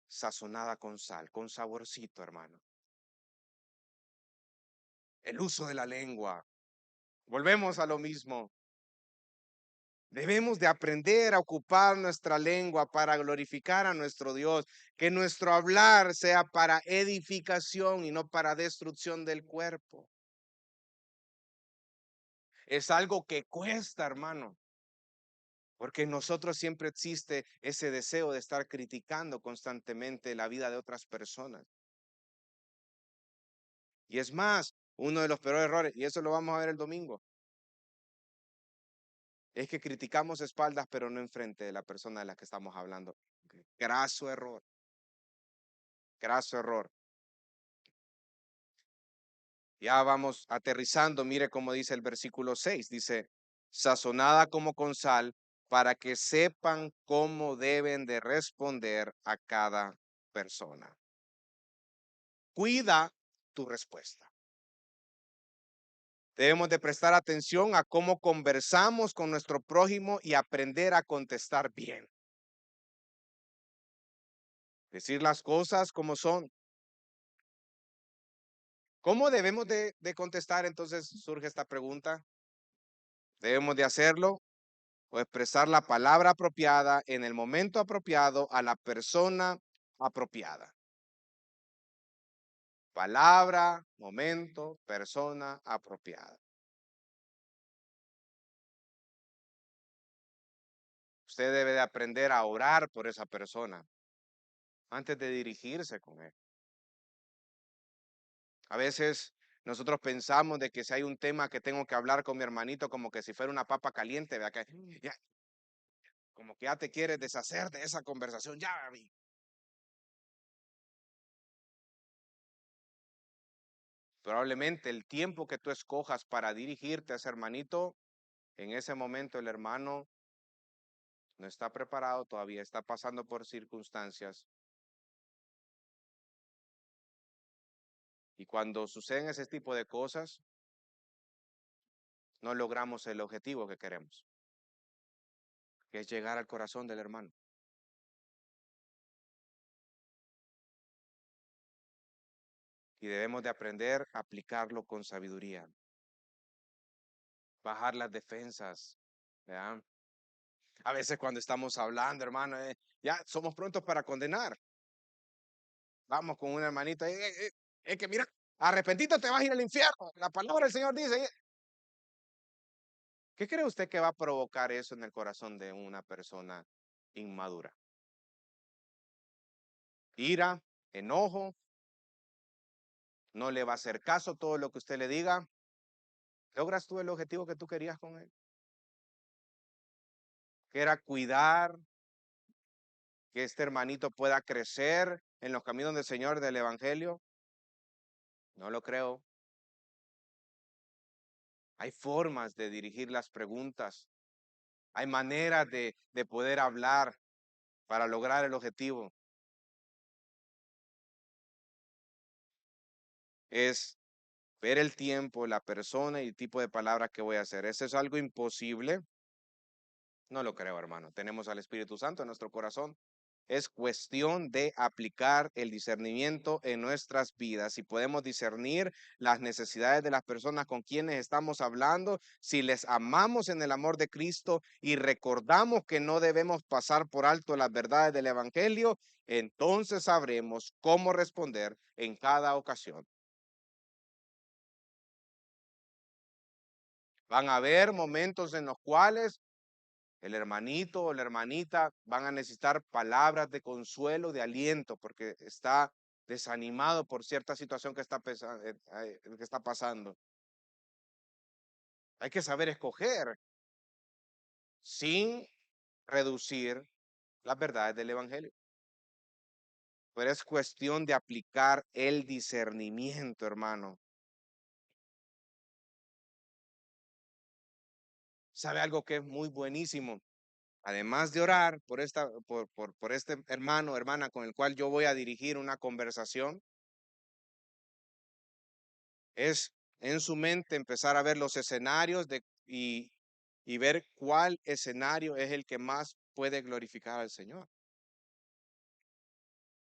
sazonada con sal, con saborcito, hermano. El uso de la lengua. Volvemos a lo mismo. Debemos de aprender a ocupar nuestra lengua para glorificar a nuestro Dios, que nuestro hablar sea para edificación y no para destrucción del cuerpo. Es algo que cuesta, hermano, porque en nosotros siempre existe ese deseo de estar criticando constantemente la vida de otras personas. Y es más, uno de los peores errores, y eso lo vamos a ver el domingo, es que criticamos espaldas, pero no enfrente de la persona de la que estamos hablando. Graso error, graso error. Ya vamos aterrizando, mire cómo dice el versículo 6, dice, sazonada como con sal, para que sepan cómo deben de responder a cada persona. Cuida tu respuesta. Debemos de prestar atención a cómo conversamos con nuestro prójimo y aprender a contestar bien. Decir las cosas como son. ¿Cómo debemos de contestar? Entonces surge esta pregunta. Debemos de hacerlo o expresar la palabra apropiada en el momento apropiado a la persona apropiada. Palabra, momento, persona apropiada. Usted debe de aprender a orar por esa persona antes de dirigirse con él. A veces nosotros pensamos de que si hay un tema que tengo que hablar con mi hermanito como que si fuera una papa caliente, vea que ya, como que ya te quieres deshacer de esa conversación, ya. Probablemente el tiempo que tú escojas para dirigirte a ese hermanito, en ese momento el hermano no está preparado todavía, está pasando por circunstancias. Y cuando suceden ese tipo de cosas, no logramos el objetivo que queremos, que es llegar al corazón del hermano. Y debemos de aprender a aplicarlo con sabiduría, bajar las defensas, ¿verdad? A veces cuando estamos hablando, hermano, ya somos prontos para condenar. Vamos con una hermanita, es que mira, arrepentito te vas a ir al infierno. La palabra del Señor dice, ¿qué cree usted que va a provocar eso en el corazón de una persona inmadura? Ira, enojo, no le va a hacer caso todo lo que usted le diga. ¿Logras tú el objetivo que tú querías con él? Que era cuidar que este hermanito pueda crecer en los caminos del Señor del Evangelio. No lo creo. Hay formas de dirigir las preguntas. Hay maneras de poder hablar para lograr el objetivo. Es ver el tiempo, la persona y el tipo de palabra que voy a hacer. ¿Eso es algo imposible? No lo creo, hermano. Tenemos al Espíritu Santo en nuestro corazón. Es cuestión de aplicar el discernimiento en nuestras vidas. Si podemos discernir las necesidades de las personas con quienes estamos hablando, si les amamos en el amor de Cristo y recordamos que no debemos pasar por alto las verdades del Evangelio, entonces sabremos cómo responder en cada ocasión. Van a haber momentos en los cuales el hermanito o la hermanita van a necesitar palabras de consuelo, de aliento, porque está desanimado por cierta situación que está pasando. Hay que saber escoger sin reducir las verdades del Evangelio. Pero es cuestión de aplicar el discernimiento, hermano. ¿Sabe algo que es muy buenísimo? Además de orar por este hermano o hermana con el cual yo voy a dirigir una conversación, es en su mente empezar a ver los escenarios y ver cuál escenario es el que más puede glorificar al Señor.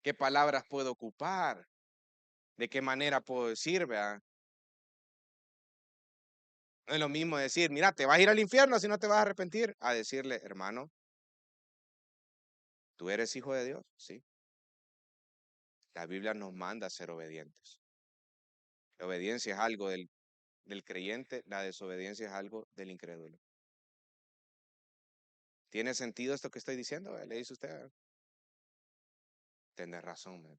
¿Qué palabras puedo ocupar? ¿De qué manera puedo decir, vea? No es lo mismo decir, mira, te vas a ir al infierno si no te vas a arrepentir, a decirle, hermano, tú eres hijo de Dios, sí. La Biblia nos manda a ser obedientes. La obediencia es algo del creyente, la desobediencia es algo del incrédulo. ¿Tiene sentido esto que estoy diciendo? Le dice usted, tiene razón.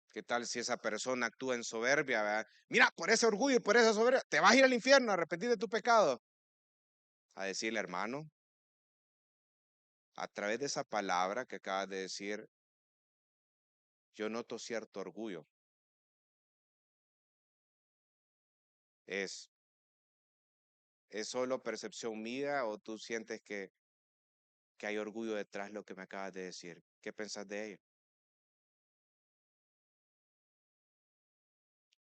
¿Qué tal si esa persona actúa en soberbia? ¿Verdad? Mira, por ese orgullo y por esa soberbia, te vas a ir al infierno a arrepentir de tu pecado. A decirle, hermano, a través de esa palabra que acabas de decir, yo noto cierto orgullo. ¿Es, es solo percepción mía o tú sientes que hay orgullo detrás de lo que me acabas de decir? ¿Qué pensás de ello?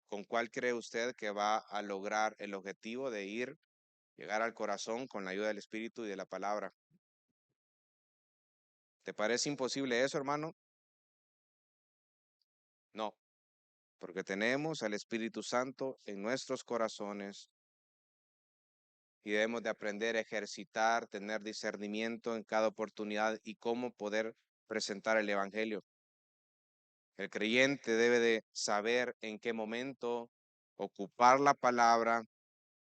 ¿Con cuál cree usted que va a lograr el objetivo de llegar al corazón con la ayuda del Espíritu y de la palabra? ¿Te parece imposible eso, hermano? No, porque tenemos al Espíritu Santo en nuestros corazones y debemos de aprender a ejercitar, tener discernimiento en cada oportunidad y cómo poder presentar el evangelio. El creyente debe de saber en qué momento ocupar la palabra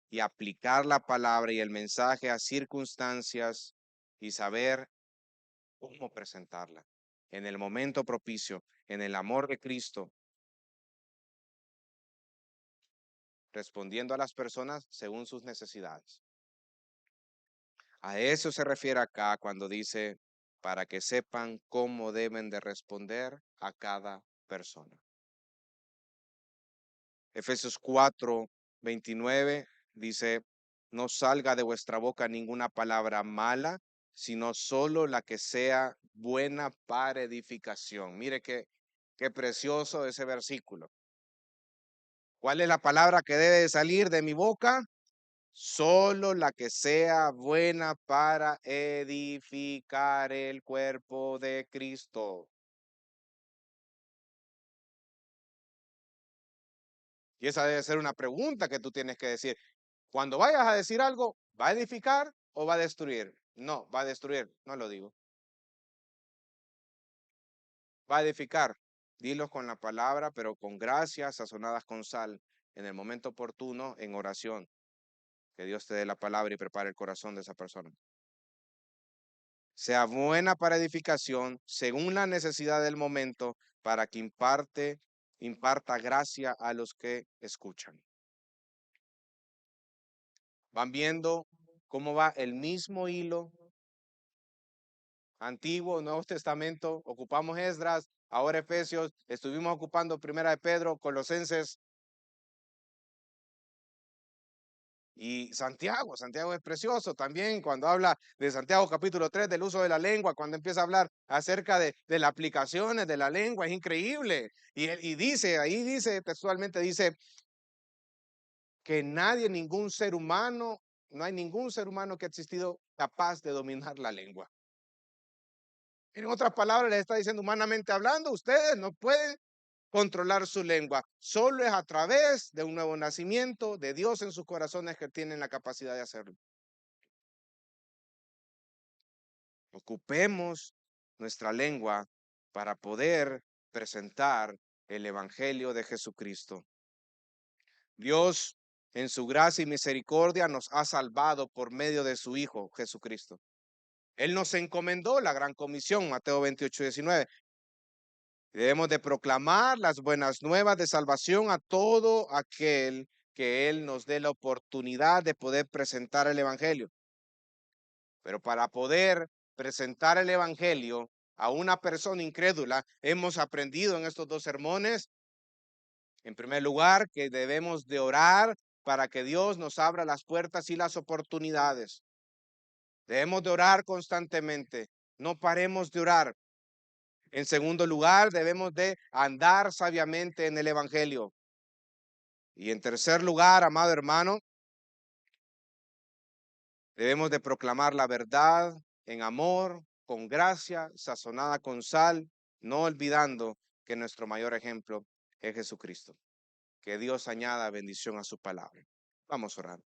y aplicar la palabra y el mensaje a circunstancias y saber cómo presentarla en el momento propicio, en el amor de Cristo, respondiendo a las personas según sus necesidades. A eso se refiere acá cuando dice, para que sepan cómo deben de responder a cada persona. Efesios 4:29 dice, no salga de vuestra boca ninguna palabra mala, sino solo la que sea buena para edificación. Mire qué precioso ese versículo. ¿Cuál es la palabra que debe de salir de mi boca? Solo la que sea buena para edificar el cuerpo de Cristo. Y esa debe ser una pregunta que tú tienes que decir. Cuando vayas a decir algo, ¿va a edificar o va a destruir? No, va a destruir, no lo digo. Va a edificar. Dilo con la palabra, pero con gracias, sazonadas con sal, en el momento oportuno, en oración. Que Dios te dé la palabra y prepare el corazón de esa persona. Sea buena para edificación, según la necesidad del momento, para que imparta gracia a los que escuchan. Van viendo cómo va el mismo hilo, Antiguo, Nuevo Testamento, ocupamos Esdras, ahora Efesios, estuvimos ocupando Primera de Pedro, Colosenses y Santiago. Santiago es precioso también cuando habla de Santiago capítulo 3 del uso de la lengua, cuando empieza a hablar acerca de las aplicaciones de la lengua, es increíble. Y dice, ahí dice textualmente, dice que nadie, ningún ser humano, no hay ningún ser humano que ha existido capaz de dominar la lengua. En otras palabras, les está diciendo, humanamente hablando, ustedes no pueden controlar su lengua. Solo es a través de un nuevo nacimiento de Dios en sus corazones que tienen la capacidad de hacerlo. Ocupemos nuestra lengua para poder presentar el Evangelio de Jesucristo. Dios, en su gracia y misericordia, nos ha salvado por medio de su Hijo Jesucristo. Él nos encomendó la gran comisión, Mateo 28:19. Debemos de proclamar las buenas nuevas de salvación a todo aquel que Él nos dé la oportunidad de poder presentar el Evangelio. Pero para poder presentar el Evangelio a una persona incrédula, hemos aprendido en estos dos sermones, en primer lugar, que debemos de orar para que Dios nos abra las puertas y las oportunidades. Debemos de orar constantemente, no paremos de orar. En segundo lugar, debemos de andar sabiamente en el Evangelio. Y en tercer lugar, amado hermano, debemos de proclamar la verdad en amor, con gracia, sazonada con sal, no olvidando que nuestro mayor ejemplo es Jesucristo. Que Dios añada bendición a su palabra. Vamos a orar.